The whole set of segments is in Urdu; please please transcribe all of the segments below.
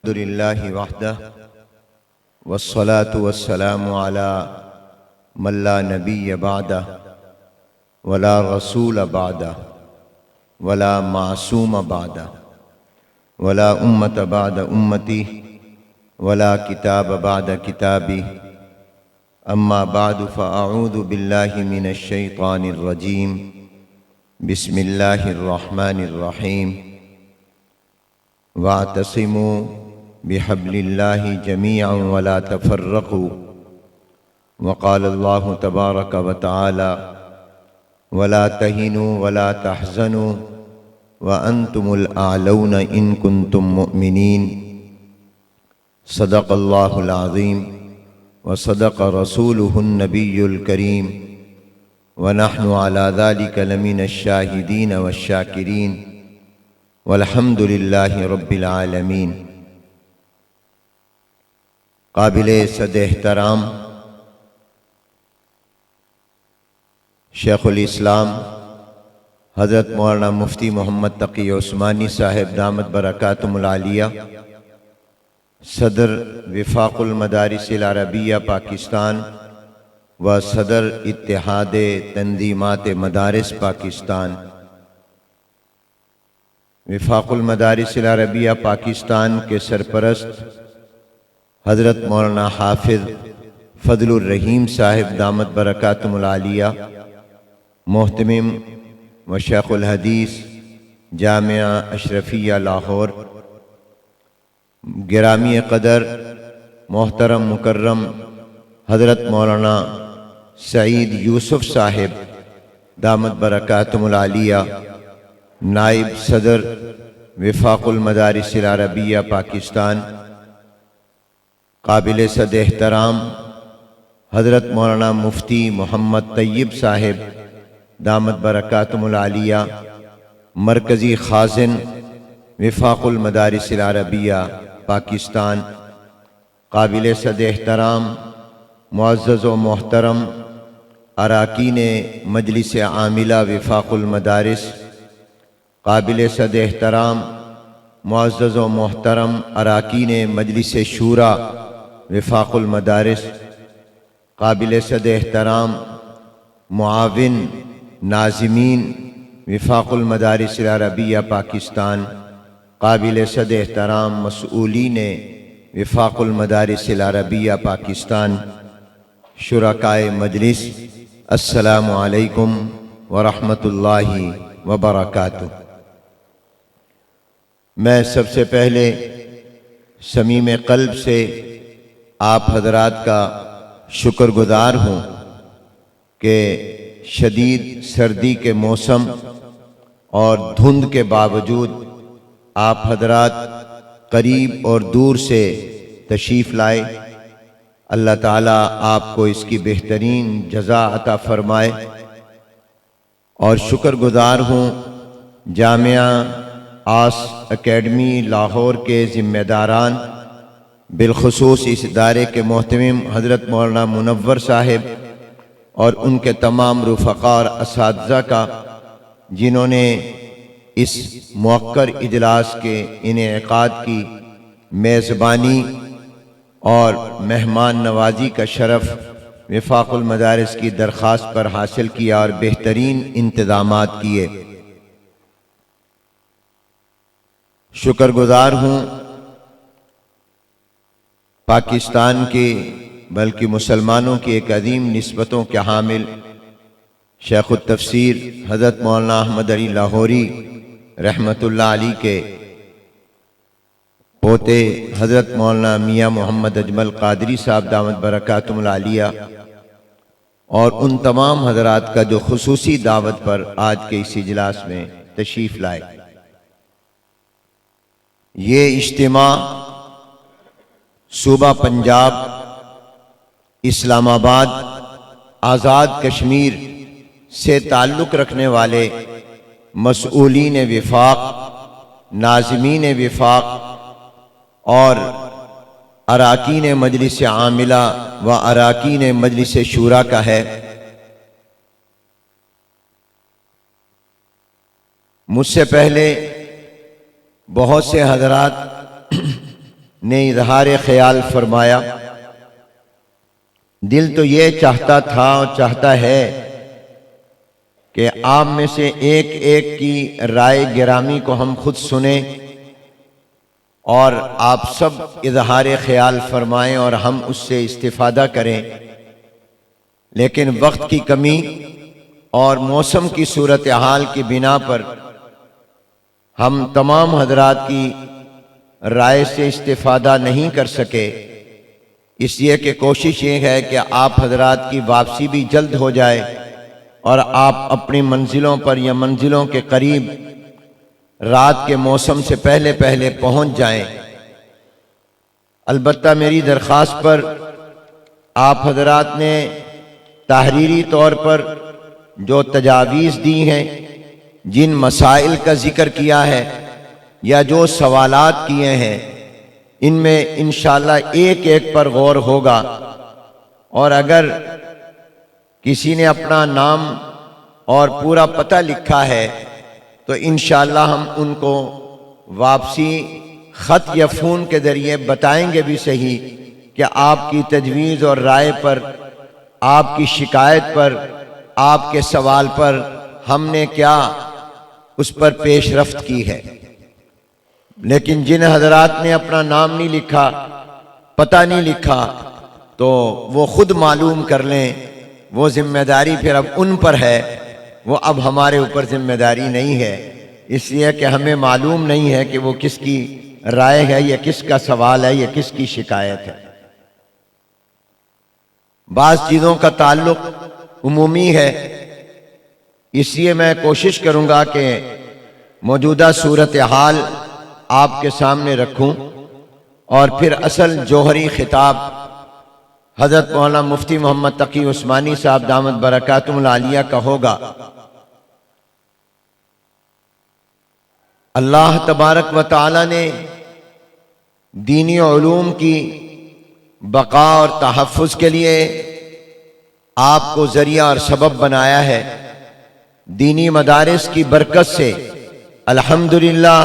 الحمد للہ وحدہ والصلاة والسلام علی من لا نبی بعدہ ولا رسول بعدہ ولا معصوم بعدہ ولا امت بعد امتی ولا کتاب بعد کتابی اما بعد فاعوذ باللہ من الشیطان الرجیم بسم اللہ الرحمن الرحیم واعتصموا بحبل اللہ جميعا ولا تفرقوا وقال اللہ تبارک وتعالی ولا تہنوا ولا تحزنوا وانتم الاعلون ان کنتم مؤمنین صدق اللہ العظیم وصدق رسولہ النبی الکریم ونحن على ذلك لمن الشاہدین والشاکرین والحمد للہ رب العالمین۔ قابل صد احترام شیخ الاسلام حضرت مولانا مفتی محمد تقی عثمانی صاحب دامت برکاتہم العالیہ، صدر وفاق المدارس العربیہ پاکستان و صدر اتحاد تنظیمات مدارس پاکستان، وفاق المدارس العربیہ پاکستان کے سرپرست حضرت مولانا حافظ فضل الرحیم صاحب دامت برکاتہم العالیہ، محتمم و شیخ الحدیث جامعہ اشرفیہ لاہور، گرامی قدر محترم مکرم حضرت مولانا سعید یوسف صاحب دامت برکاتہم العالیہ، نائب صدر وفاق المدارس العربیہ پاکستان، قابل صد احترام حضرت مولانا مفتی محمد طیب صاحب دامت برکاتہم العالیہ، مرکزی خازن وفاق المدارس العربیہ پاکستان، قابل صد احترام معزز و محترم اراکین مجلس عاملہ وفاق المدارس، قابل صد احترام معزز و محترم اراکین مجلس شورا وفاق المدارس، قابل صد احترام معاون ناظمین وفاق المدارس العربیہ پاکستان، قابل صد احترام مسئولین وفاق المدارس العربیہ پاکستان، شرکائے مجلس، السلام علیکم ورحمۃ اللہ وبرکاتہ۔ میں سب سے پہلے صمیم قلب سے آپ حضرات کا شکر گزار ہوں کہ شدید سردی کے موسم اور دھند کے باوجود آپ حضرات قریب اور دور سے تشریف لائے۔ اللہ تعالیٰ آپ کو اس کی بہترین جزا عطا فرمائے، اور شکر گزار ہوں جامعہ آس اکیڈمی لاہور کے ذمہ داران، بالخصوص اس ادارے کے محتمم حضرت مولانا منور صاحب اور ان کے تمام رفقاء اور اساتذہ کا، جنہوں نے اس موقر اجلاس کے انعقاد کی میزبانی اور مہمان نوازی کا شرف وفاق المدارس کی درخواست پر حاصل کیا اور بہترین انتظامات کیے۔ شکر گزار ہوں پاکستان کے بلکہ مسلمانوں کی ایک عظیم نسبتوں کے حامل شیخ التفسیر حضرت مولانا احمد علی لاہوری رحمۃ اللہ علیہ کے پوتے حضرت مولانا میاں محمد اجمل قادری صاحب دامت برکاتہم العالیہ، اور ان تمام حضرات کا جو خصوصی دعوت پر آج کے اس اجلاس میں تشریف لائے۔ یہ اجتماع صوبہ پنجاب، اسلام آباد، آزاد کشمیر سے تعلق رکھنے والے مسئولین وفاق، ناظمین وفاق اور اراکین مجلس عاملہ و اراکین مجلس شورا کا ہے۔ مجھ سے پہلے بہت سے حضرات نے اظہار خیال فرمایا۔ دل تو یہ چاہتا تھا اور چاہتا ہے کہ آپ میں سے ایک ایک کی رائے گرامی کو ہم خود سنیں اور آپ سب اظہار خیال فرمائیں اور ہم اس سے استفادہ کریں، لیکن وقت کی کمی اور موسم کی صورتحال کی بنا پر ہم تمام حضرات کی رائے سے استفادہ نہیں کر سکے، اس لیے کہ کوشش یہ ہے کہ آپ حضرات کی واپسی بھی جلد ہو جائے اور آپ اپنی منزلوں پر یا منزلوں کے قریب رات کے موسم سے پہلے پہلے پہنچ جائیں۔ البتہ میری درخواست پر آپ حضرات نے تحریری طور پر جو تجاویز دی ہیں، جن مسائل کا ذکر کیا ہے یا جو سوالات کیے ہیں، ان میں انشاءاللہ ایک ایک پر غور ہوگا، اور اگر کسی نے اپنا نام اور پورا پتہ لکھا ہے تو انشاءاللہ ہم ان کو واپسی خط یا فون کے ذریعے بتائیں گے بھی صحیح کہ آپ کی تجویز اور رائے پر، آپ کی شکایت پر، آپ کے سوال پر ہم نے کیا اس پر پیش رفت کی ہے۔ لیکن جن حضرات نے اپنا نام نہیں لکھا، پتہ نہیں لکھا، تو وہ خود معلوم کر لیں، وہ ذمہ داری پھر اب ان پر ہے، وہ اب ہمارے اوپر ذمہ داری نہیں ہے، اس لیے کہ ہمیں معلوم نہیں ہے کہ وہ کس کی رائے ہے یا کس کا سوال ہے یا کس کی شکایت ہے۔ بعض چیزوں کا تعلق عمومی ہے، اس لیے میں کوشش کروں گا کہ موجودہ صورتحال آپ کے سامنے رکھوں اور پھر اصل جوہری خطاب حضرت مولانا مفتی محمد تقی عثمانی صاحب دامت برکاتہم العالیہ کا ہوگا۔ اللہ تبارک و تعالی نے دینی علوم کی بقا اور تحفظ کے لیے آپ کو ذریعہ اور سبب بنایا ہے۔ دینی مدارس کی برکت سے الحمدللہ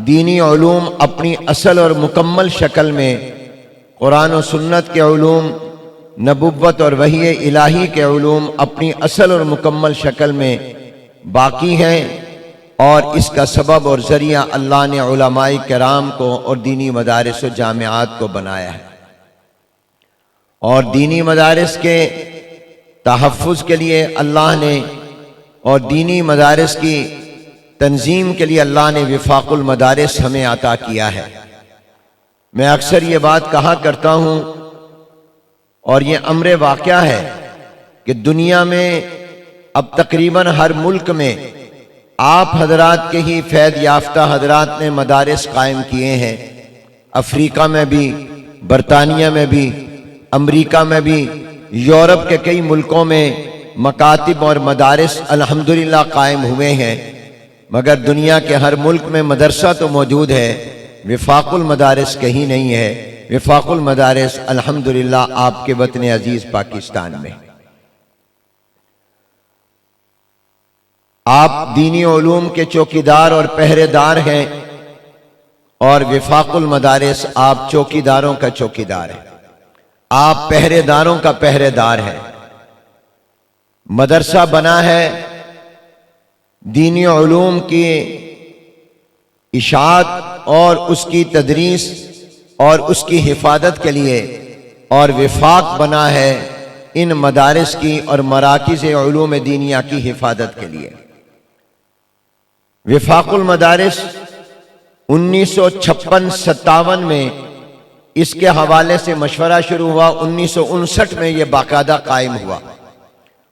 دینی علوم اپنی اصل اور مکمل شکل میں، قرآن و سنت کے علوم، نبوت اور وحی الہی کے علوم اپنی اصل اور مکمل شکل میں باقی ہیں، اور اس کا سبب اور ذریعہ اللہ نے علماء کرام کو اور دینی مدارس و جامعات کو بنایا ہے۔ اور دینی مدارس کے تحفظ کے لیے اللہ نے اور دینی مدارس کی تنظیم کے لیے اللہ نے وفاق المدارس ہمیں عطا کیا ہے۔ میں اکثر یہ بات کہا کرتا ہوں اور یہ امر واقعہ ہے کہ دنیا میں اب تقریباً ہر ملک میں آپ حضرات کے ہی فیض یافتہ حضرات نے مدارس قائم کیے ہیں، افریقہ میں بھی، برطانیہ میں بھی، امریکہ میں بھی، یورپ کے کئی ملکوں میں مکاتب اور مدارس الحمدللہ قائم ہوئے ہیں، مگر دنیا کے ہر ملک میں مدرسہ تو موجود ہے، وفاق المدارس کہیں نہیں ہے۔ وفاق المدارس الحمدللہ آپ کے وطن عزیز پاکستان میں۔ آپ دینی علوم کے چوکیدار اور پہرے دار ہیں، اور وفاق المدارس آپ چوکیداروں کا چوکیدار ہے، آپ پہرے داروں کا پہرے دار ہے۔ مدرسہ بنا ہے دینی علوم کی اشاعت اور اس کی تدریس اور اس کی حفاظت کے لیے، اور وفاق بنا ہے ان مدارس کی اور مراکز علوم دینیہ کی حفاظت کے لیے۔ وفاق المدارس 1956-57 میں اس کے حوالے سے مشورہ شروع ہوا، 1959 میں یہ باقاعدہ قائم ہوا۔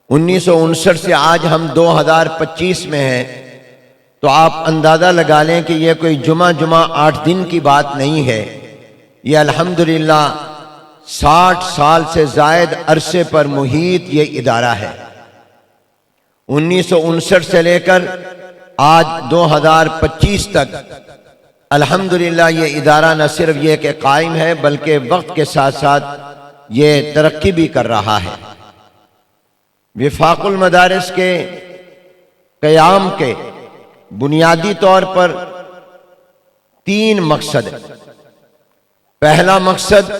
1959 سے آج ہم 2025 میں ہیں، تو آپ اندازہ لگا لیں کہ یہ کوئی جمعہ 8 دن کی بات نہیں ہے، یہ الحمدللہ 60 سال سے زائد عرصے پر محیط یہ ادارہ ہے۔ 1959 سے لے کر آج 2025 تک الحمدللہ یہ ادارہ نہ صرف یہ کہ قائم ہے، بلکہ وقت کے ساتھ ساتھ یہ ترقی بھی کر رہا ہے۔ وفاق المدارس کے قیام کے بنیادی طور پر 3 مقصد ہیں۔ پہلا مقصد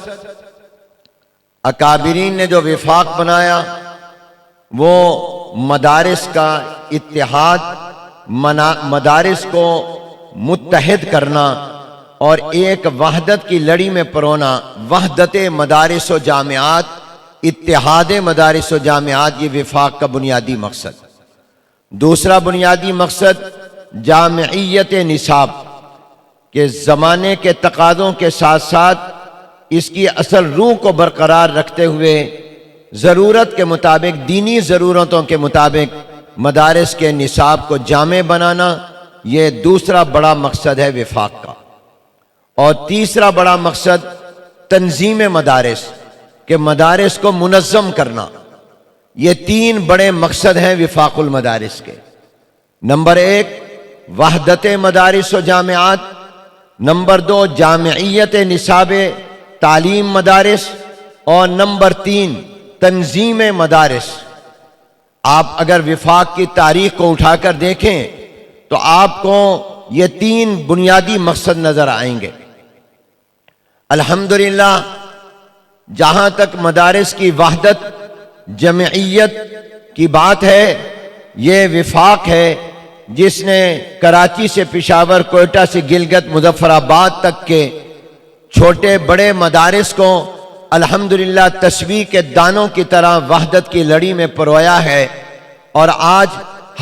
اکابرین نے جو وفاق بنایا وہ مدارس کا اتحاد، مدارس کو متحد کرنا اور ایک وحدت کی لڑی میں پرونا، وحدت مدارس و جامعات، اتحاد مدارس و جامعات، یہ وفاق کا بنیادی مقصد۔ دوسرا بنیادی مقصد جامعیت نصاب، کہ زمانے کے تقاضوں کے ساتھ ساتھ اس کی اصل روح کو برقرار رکھتے ہوئے ضرورت کے مطابق، دینی ضرورتوں کے مطابق مدارس کے نصاب کو جامع بنانا، یہ دوسرا بڑا مقصد ہے وفاق کا۔ اور تیسرا بڑا مقصد تنظیم مدارس، کہ مدارس کو منظم کرنا۔ یہ تین بڑے مقصد ہیں وفاق المدارس کے۔ نمبر ایک وحدت مدارس و جامعات، نمبر دو جامعیت نصاب تعلیم مدارس، اور نمبر تین تنظیم مدارس۔ آپ اگر وفاق کی تاریخ کو اٹھا کر دیکھیں تو آپ کو یہ تین بنیادی مقصد نظر آئیں گے۔ الحمدللہ جہاں تک مدارس کی وحدت، جمعیت کی بات ہے، یہ وفاق ہے جس نے کراچی سے پشاور، کوئٹہ سے گلگت، مظفر آباد تک کے چھوٹے بڑے مدارس کو الحمدللہ تسبیح کے دانوں کی طرح وحدت کی لڑی میں پرویا ہے۔ اور آج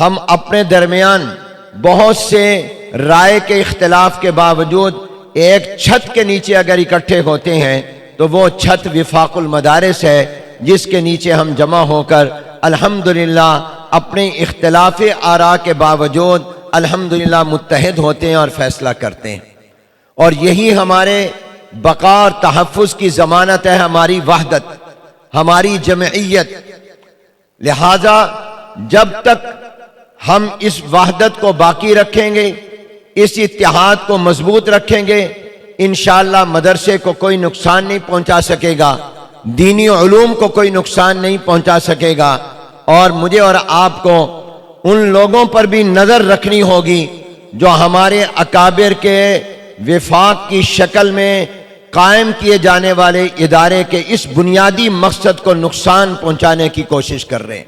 ہم اپنے درمیان بہت سے رائے کے اختلاف کے باوجود ایک چھت کے نیچے اگر اکٹھے ہوتے ہیں تو وہ چھت وفاق المدارس ہے، جس کے نیچے ہم جمع ہو کر الحمدللہ اپنے اختلاف آراء کے باوجود الحمدللہ متحد ہوتے ہیں اور فیصلہ کرتے ہیں۔ اور یہی ہمارے بقا اور تحفظ کی ضمانت ہے، ہماری وحدت، ہماری جمعیت۔ لہذا جب تک ہم اس وحدت کو باقی رکھیں گے، اس اتحاد کو مضبوط رکھیں گے، انشاءاللہ مدرسے کو کوئی نقصان نہیں پہنچا سکے گا، دینی علوم کو کوئی نقصان نہیں پہنچا سکے گا۔ اور مجھے اور آپ کو ان لوگوں پر بھی نظر رکھنی ہوگی جو ہمارے اکابر کے وفاق کی شکل میں قائم کیے جانے والے ادارے کے اس بنیادی مقصد کو نقصان پہنچانے کی کوشش کر رہے ہیں۔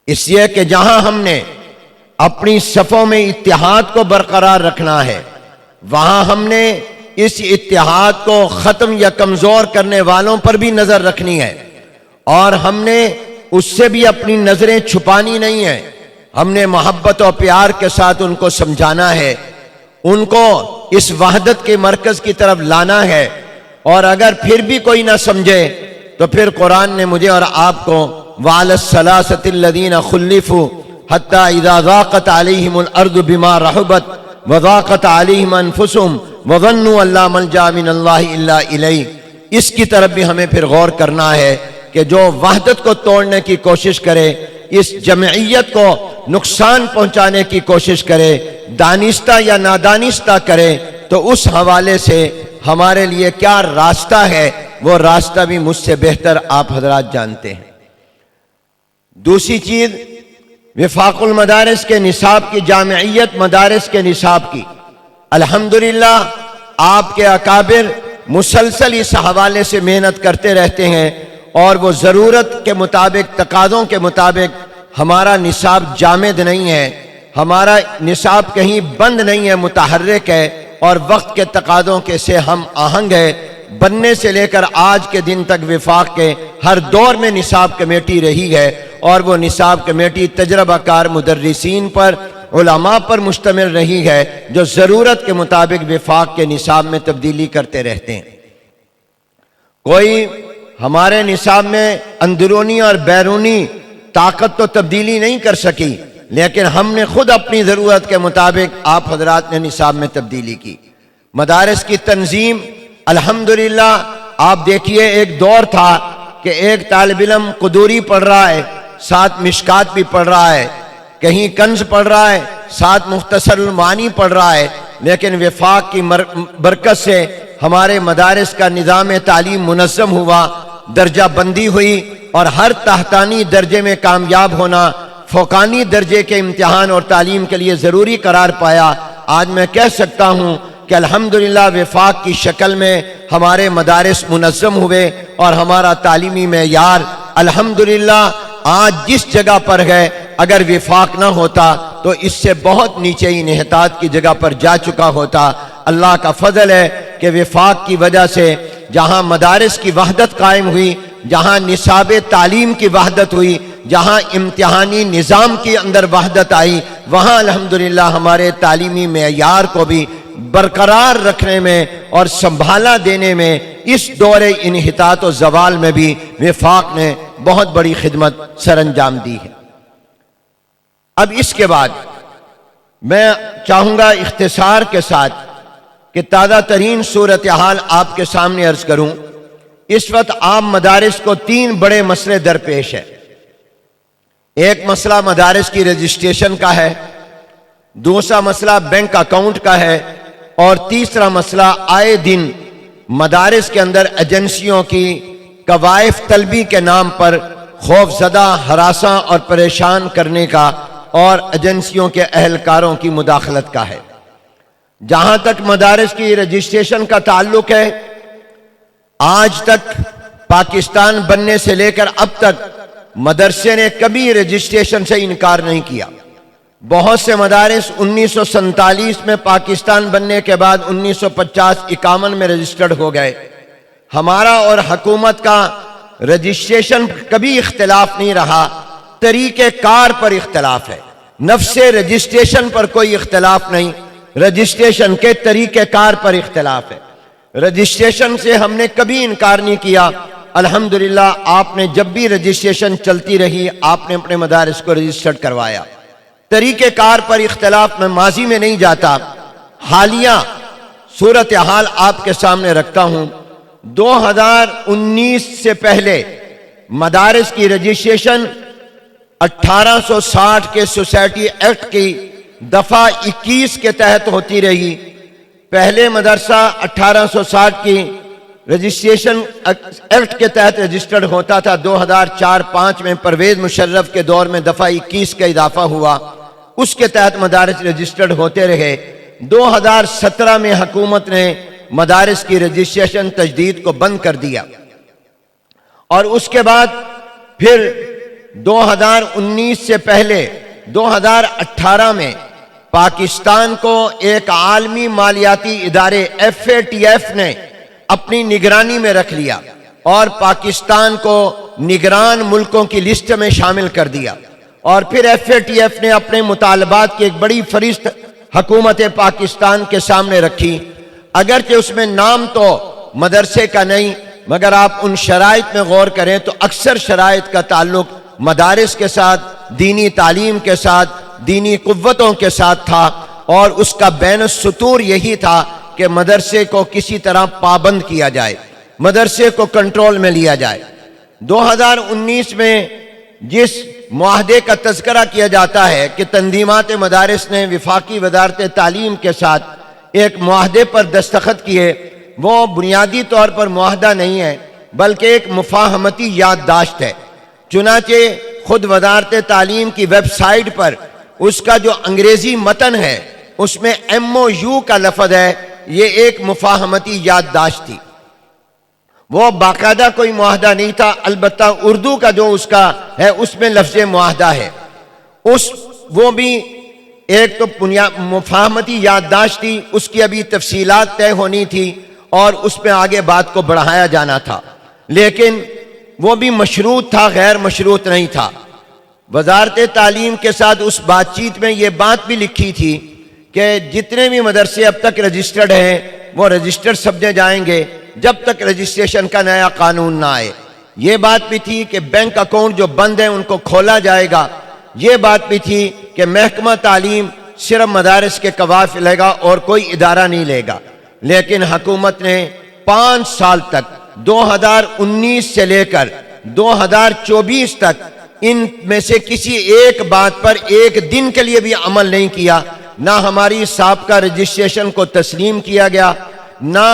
اس لیے کہ جہاں ہم نے اپنی صفوں میں اتحاد کو برقرار رکھنا ہے، وہاں ہم نے اس اتحاد کو ختم یا کمزور کرنے والوں پر بھی نظر رکھنی ہے، اور ہم نے اس سے بھی اپنی نظریں چھپانی نہیں ہیں۔ ہم نے محبت اور پیار کے ساتھ ان کو سمجھانا ہے، ان کو اس وحدت کے مرکز کی طرف لانا ہے۔ اور اگر پھر بھی کوئی نہ سمجھے تو پھر قرآن نے مجھے اور آپ کو وَعَلَى الثَّلَاثَةِ الَّذِينَ خُلِّفُوا حَتَّى إِذَا ضَاقَتْ عَلَيْهِمُ الْأَرْضُ بِمَا رَحُبَتْ وَضَاقَتْ عَلَيْهِمْ أَنفُسُهُمْ وَظَنُّوا أَن لَّا مَلْجَأَ مِنَ اللَّهِ إِلَّا إِلَيْهِ۔ اس کی طرف بھی ہمیں پھر غور کرنا ہے کہ جو وحدت کو توڑنے کی کوشش کرے، اس جمعیت کو نقصان پہنچانے کی کوشش کرے، دانستہ یا نادانستہ کرے، تو اس حوالے سے ہمارے لیے کیا راستہ ہے، وہ راستہ بھی مجھ سے بہتر آپ حضرات جانتے ہیں۔ دوسری چیز وفاق المدارس کے نصاب کی، جامعیت مدارس کے نصاب کی، الحمدللہ آپ کے اکابر مسلسل اس حوالے سے محنت کرتے رہتے ہیں، اور وہ ضرورت کے مطابق، تقاضوں کے مطابق ہمارا نصاب جامد نہیں ہے، ہمارا نصاب کہیں بند نہیں ہے، متحرک ہے، اور وقت کے تقاضوں کے سے ہم آہنگ ہے۔ بننے سے لے کر آج کے دن تک وفاق کے ہر دور میں نصاب کمیٹی رہی ہے، اور وہ نصاب کمیٹی تجربہ کار مدرسین پر، علماء پر مشتمل رہی ہے، جو ضرورت کے مطابق وفاق کے نصاب میں تبدیلی کرتے رہتے ہیں۔ کوئی ہمارے نصاب میں اندرونی اور بیرونی طاقت تو تبدیلی نہیں کر سکی، لیکن ہم نے خود اپنی ضرورت کے مطابق آپ حضرات نے نصاب میں تبدیلی کی۔ مدارس کی تنظیم الحمدللہ آپ دیکھیے، ایک دور تھا کہ ایک طالب علم قدوری پڑھ رہا ہے، ساتھ مشکات بھی پڑھ رہا ہے، کہیں کنز پڑھ رہا ہے، ساتھ مختصر المعانی پڑھ رہا ہے، لیکن وفاق کی برکت سے ہمارے مدارس کا نظام تعلیم منظم ہوا، درجہ بندی ہوئی، اور ہر تحتانی درجے میں کامیاب ہونا فوقانی درجے کے امتحان اور تعلیم کے لیے ضروری قرار پایا۔ آج میں کہہ سکتا ہوں کہ الحمدللہ وفاق کی شکل میں ہمارے مدارس منظم ہوئے اور ہمارا تعلیمی معیار الحمدللہ آج جس جگہ پر ہے، اگر وفاق نہ ہوتا تو اس سے بہت نیچے ہی انحطاط کی جگہ پر جا چکا ہوتا۔ اللہ کا فضل ہے کہ وفاق کی وجہ سے جہاں مدارس کی وحدت قائم ہوئی، جہاں نصاب تعلیم کی وحدت ہوئی، جہاں امتحانی نظام کے اندر وحدت آئی، وہاں الحمدللہ ہمارے تعلیمی معیار کو بھی برقرار رکھنے میں اور سنبھالا دینے میں اس دور انحطاط و زوال میں بھی وفاق نے بہت بڑی خدمت سر انجام دی ہے۔ اب اس کے بعد میں چاہوں گا اختصار کے ساتھ کہ تازہ ترین صورتحال آپ کے سامنے عرض کروں۔ اس وقت عام مدارس کو 3 بڑے مسئلے درپیش ہے۔ ایک مسئلہ مدارس کی رجسٹریشن کا ہے، دوسرا مسئلہ بینک اکاؤنٹ کا ہے، اور تیسرا مسئلہ آئے دن مدارس کے اندر ایجنسیوں کی کوائف طلبی کے نام پر خوف زدہ، ہراساں اور پریشان کرنے کا اور ایجنسیوں کے اہلکاروں کی مداخلت کا ہے۔ جہاں تک مدارس کی رجسٹریشن کا تعلق ہے، آج تک پاکستان بننے سے لے کر اب تک مدرسے نے کبھی رجسٹریشن سے انکار نہیں کیا۔ بہت سے مدارس 1947 میں پاکستان بننے کے بعد 1950-51 میں رجسٹرڈ ہو گئے۔ ہمارا اور حکومت کا رجسٹریشن کبھی اختلاف نہیں رہا، طریقہ کار پر اختلاف ہے۔ نفس رجسٹریشن پر کوئی اختلاف نہیں، رجسٹریشن کے طریقہ کار پر اختلاف ہے۔ رجسٹریشن سے ہم نے کبھی انکار نہیں کیا۔ الحمدللہ آپ نے جب بھی رجسٹریشن چلتی رہی، آپ نے اپنے مدارس کو رجسٹرڈ کروایا۔ طریقہ کار پر اختلاف میں ماضی میں نہیں جاتا، حالیہ صورتحال آپ کے سامنے رکھتا ہوں۔ 2019 سے پہلے مدارس کی رجسٹریشن 1860 کے سوسائٹی ایکٹ کی دفعہ 21 کے تحت ہوتی رہی۔ پہلے مدرسہ 1860 کی رجسٹریشن ایکٹ کے تحت رجسٹرڈ ہوتا تھا۔ 2004-05 میں پرویز مشرف کے دور میں دفعہ 21 کا اضافہ ہوا، اس کے تحت مدارس رجسٹرڈ ہوتے رہے۔ 2017 میں حکومت نے مدارس کی رجسٹریشن تجدید کو بند کر دیا، اور اس کے بعد پھر 2019 سے پہلے 2018 میں پاکستان کو ایک عالمی مالیاتی ادارے FATF نے اپنی نگرانی میں رکھ لیا اور پاکستان کو نگران ملکوں کی لسٹ میں شامل کر دیا، اور پھر FATF نے اپنے مطالبات کی ایک بڑی فہرست حکومت پاکستان کے سامنے رکھی۔ اگرچہ اس میں نام تو مدرسے کا نہیں، مگر آپ ان شرائط میں غور کریں تو اکثر شرائط کا تعلق مدارس کے ساتھ، دینی تعلیم کے ساتھ، دینی قوتوں کے ساتھ تھا، اور اس کا بین السطور یہی تھا کہ مدرسے کو کسی طرح پابند کیا جائے، مدرسے کو کنٹرول میں لیا جائے۔ 2019 میں جس معاہدے کا تذکرہ کیا جاتا ہے کہ تنظیمات مدارس نے وفاقی وزارت تعلیم کے ساتھ ایک معاہدے پر دستخط کیے، وہ بنیادی طور پر معاہدہ نہیں ہے بلکہ ایک مفاہمتی یادداشت ہے۔ چنانچہ خود وزارت تعلیم کی ویب سائٹ پر اس کا جو انگریزی متن ہے اس میں MOU کا لفظ ہے، یہ ایک مفاہمتی یادداشت تھی، وہ باقاعدہ کوئی معاہدہ نہیں تھا۔ البتہ اردو کا جو اس کا ہے اس میں لفظ معاہدہ ہے، وہ بھی ایک تو مفاہمتی یادداشت تھی، اس کی ابھی تفصیلات طے ہونی تھی اور اس پہ آگے بات کو بڑھایا جانا تھا، لیکن وہ بھی مشروط تھا، غیر مشروط نہیں تھا۔ وزارت تعلیم کے ساتھ اس بات چیت میں یہ بات بھی لکھی تھی کہ جتنے بھی مدرسے اب تک رجسٹرڈ ہیں وہ رجسٹرڈ سمجھے جائیں گے جب تک رجسٹریشن کا نیا قانون نہ آئے۔ یہ بات بھی تھی کہ بینک اکاؤنٹ جو بند ہیں ان کو کھولا جائے گا۔ یہ بات بھی تھی کہ محکمہ تعلیم صرف مدارس کے قواف لے گا اور کوئی ادارہ نہیں لے گا۔ لیکن حکومت نے 5 سال تک 2019 سے لے کر 2024 تک ان میں سے کسی ایک بات پر ایک دن کے لیے بھی عمل نہیں کیا۔ نہ ہماری سابقہ رجسٹریشن کو تسلیم کیا گیا، نہ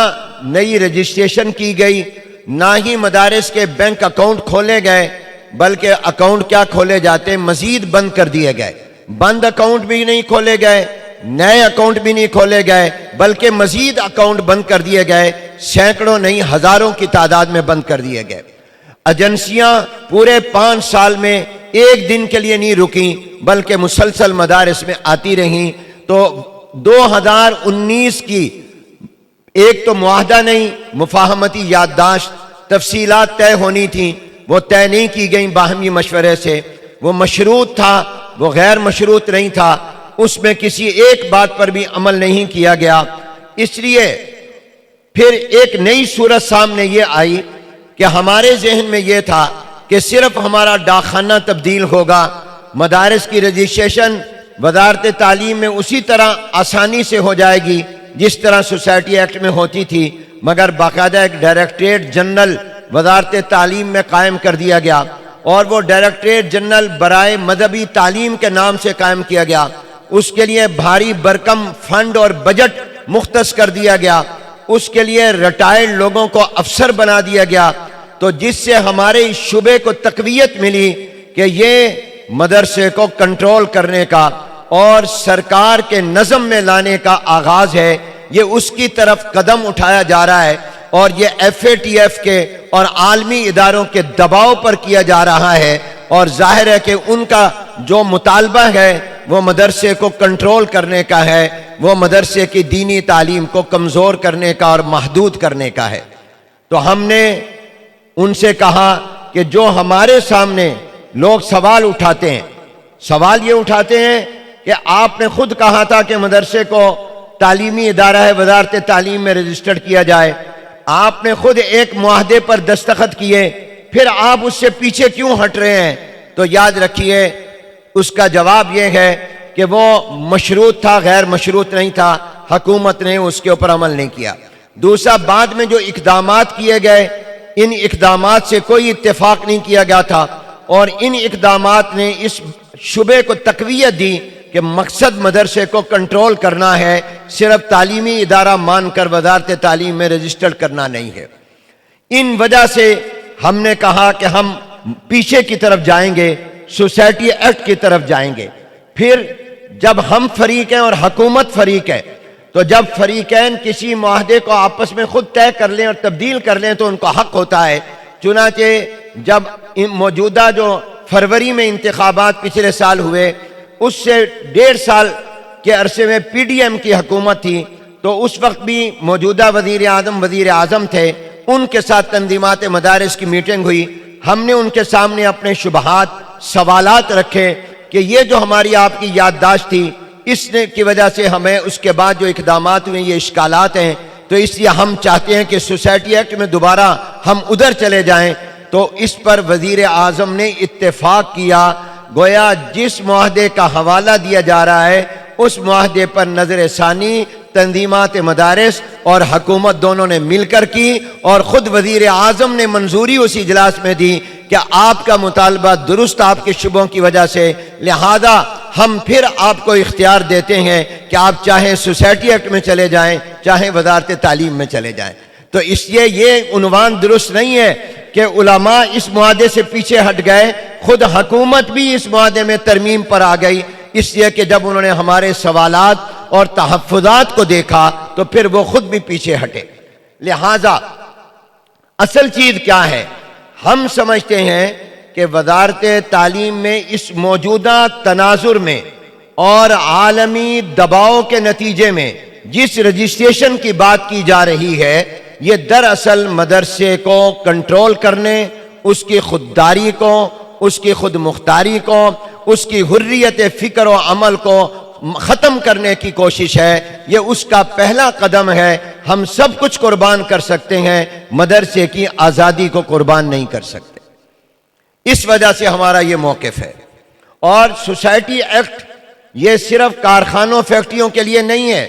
نئی رجسٹریشن کی گئی، نہ ہی مدارس کے بینک اکاؤنٹ کھولے گئے، بلکہ اکاؤنٹ کیا کھولے جاتے مزید بند کر دیے گئے۔ بند اکاؤنٹ بھی نہیں کھولے گئے، نئے اکاؤنٹ بھی نہیں کھولے گئے بلکہ مزید اکاؤنٹ بند کر دیے گئے، سینکڑوں نہیں ہزاروں کی تعداد میں بند کر دیے گئے۔ ایجنسیاں پورے 5 سال میں ایک دن کے لیے نہیں رکیں بلکہ مسلسل مدارس میں آتی رہیں۔ تو 2019 کی ایک تو معاہدہ نہیں، مفاہمتی یادداشت، تفصیلات طے ہونی تھیں، وہ طے نہیں کی گئیں باہمی مشورے سے۔ وہ مشروط تھا، وہ غیر مشروط نہیں تھا، اس میں کسی ایک بات پر بھی عمل نہیں کیا گیا۔ اس لیے پھر ایک نئی صورت سامنے یہ آئی کہ ہمارے ذہن میں یہ تھا کہ صرف ہمارا ڈاک خانہ تبدیل ہوگا، مدارس کی رجسٹریشن وزارت تعلیم میں اسی طرح آسانی سے ہو جائے گی جس طرح سوسائٹی ایکٹ میں ہوتی تھی، مگر باقاعدہ ایک ڈائریکٹریٹ جنرل وزارت تعلیم میں قائم کر دیا گیا، اور وہ ڈائریکٹریٹ جنرل برائے مذہبی تعلیم کے نام سے قائم کیا گیا۔ اس کے لیے بھاری برکم فنڈ اور بجٹ مختص کر دیا گیا، اس کے لیے ریٹائرڈ لوگوں کو افسر بنا دیا گیا، تو جس سے ہمارے اس شعبے کو تقویت ملی کہ یہ مدرسے کو کنٹرول کرنے کا اور سرکار کے نظم میں لانے کا آغاز ہے، یہ اس کی طرف قدم اٹھایا جا رہا ہے، اور یہ FATF کے اور عالمی اداروں کے دباؤ پر کیا جا رہا ہے، اور ظاہر ہے کہ ان کا جو مطالبہ ہے وہ مدرسے کو کنٹرول کرنے کا ہے، وہ مدرسے کی دینی تعلیم کو کمزور کرنے کا اور محدود کرنے کا ہے۔ تو ہم نے ان سے کہا کہ جو ہمارے سامنے لوگ سوال اٹھاتے ہیں، سوال یہ اٹھاتے ہیں کہ آپ نے خود کہا تھا کہ مدرسے کو تعلیمی ادارہ ہے وزارت تعلیم میں رجسٹرڈ کیا جائے، آپ نے خود ایک معاہدے پر دستخط کیے، پھر آپ اس سے پیچھے کیوں ہٹ رہے ہیں؟ تو یاد رکھیے اس کا جواب یہ ہے کہ وہ مشروط تھا، غیر مشروط نہیں تھا، حکومت نے اس کے اوپر عمل نہیں کیا۔ دوسرا، بعد میں جو اقدامات کیے گئے ان اقدامات سے کوئی اتفاق نہیں کیا گیا تھا، اور ان اقدامات نے اس شعبے کو تقویت دی کہ مقصد مدرسے کو کنٹرول کرنا ہے، صرف تعلیمی ادارہ مان کر وزارت تعلیم میں رجسٹرڈ کرنا نہیں ہے۔ ان وجہ سے ہم نے کہا کہ ہم پیچھے کی طرف جائیں گے، سوسائٹی ایکٹ کی طرف جائیں گے۔ پھر جب ہم فریق ہیں اور حکومت فریق ہے، تو جب فریقین کسی معاہدے کو آپس میں خود طے کر لیں اور تبدیل کر لیں تو ان کو حق ہوتا ہے۔ چنانچہ جب موجودہ جو فروری میں انتخابات پچھلے سال ہوئے، اس سے 1.5 سال کے عرصے میں PDM کی حکومت تھی، تو اس وقت بھی موجودہ وزیر اعظم تھے، ان کے ساتھ تنظیمات مدارس کی میٹنگ ہوئی۔ ہم نے ان کے سامنے اپنے شبہات، سوالات رکھے کہ یہ جو ہماری آپ کی یادداشت تھی، اس نے کی وجہ سے ہمیں اس کے بعد جو اقدامات ہوئے یہ اشکالات ہیں، تو اس لیے ہم چاہتے ہیں کہ سوسائٹی ایکٹ میں دوبارہ ہم ادھر چلے جائیں۔ تو اس پر وزیر اعظم نے اتفاق کیا، گویا جس معاہدے کا حوالہ دیا جا رہا ہے اس معاہدے پر نظر ثانی تنظیمات مدارس اور حکومت دونوں نے مل کر کی، اور خود وزیر اعظم نے منظوری اس اجلاس میں دی کہ آپ کا مطالبہ درست آپ کے شبوں کی وجہ سے، لہذا ہم پھر آپ کو اختیار دیتے ہیں کہ آپ چاہیں سوسائٹی ایکٹ میں چلے جائیں، چاہیں وزارت تعلیم میں چلے جائیں۔ تو اس لیے یہ عنوان درست نہیں ہے کہ علماء اس معاہدے سے پیچھے ہٹ گئے، خود حکومت بھی اس معاہدے میں ترمیم پر آ گئی، اس لیے کہ جب انہوں نے ہمارے سوالات اور تحفظات کو دیکھا تو پھر وہ خود بھی پیچھے ہٹے۔ لہذا اصل چیز کیا ہے؟ ہم سمجھتے ہیں کہ وزارت تعلیم میں اس موجودہ تناظر میں اور عالمی دباؤ کے نتیجے میں جس رجسٹریشن کی بات کی جا رہی ہے، یہ دراصل مدرسے کو کنٹرول کرنے، اس کی خودداری کو، اس کی خود مختاری کو، اس کی حریت فکر و عمل کو ختم کرنے کی کوشش ہے۔ یہ اس کا پہلا قدم ہے۔ ہم سب کچھ قربان کر سکتے ہیں، مدرسے کی آزادی کو قربان نہیں کر سکتے۔ اس وجہ سے ہمارا یہ موقف ہے۔ اور سوسائٹی ایکٹ یہ صرف کارخانوں فیکٹریوں کے لیے نہیں ہے،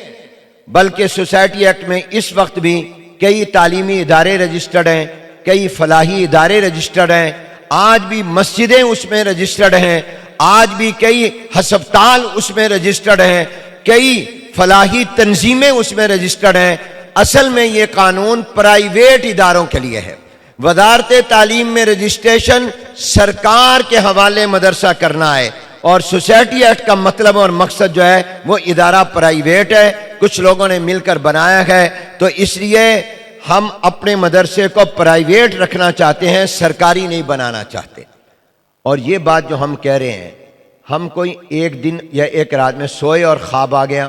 بلکہ سوسائٹی ایکٹ میں اس وقت بھی کئی تعلیمی ادارے رجسٹرڈ ہیں، کئی فلاحی ادارے رجسٹرڈ ہیں، آج بھی مسجدیں اس میں رجسٹرڈ ہیں، آج بھی کئی ہسپتال اس میں رجسٹرڈ ہیں، کئی فلاحی تنظیمیں اس میں رجسٹرڈ ہیں۔ اصل میں یہ قانون پرائیویٹ اداروں کے لیے ہے۔ وزارت تعلیم میں رجسٹریشن سرکار کے حوالے مدرسہ کرنا ہے، اور سوسائٹی ایکٹ کا مطلب اور مقصد جو ہے وہ ادارہ پرائیویٹ ہے، کچھ لوگوں نے مل کر بنایا ہے، تو اس لیے ہم اپنے مدرسے کو پرائیویٹ رکھنا چاہتے ہیں، سرکاری نہیں بنانا چاہتے۔ اور یہ بات جو ہم کہہ رہے ہیں، ہم کوئی ایک دن یا ایک رات میں سوئے اور خواب آ گیا،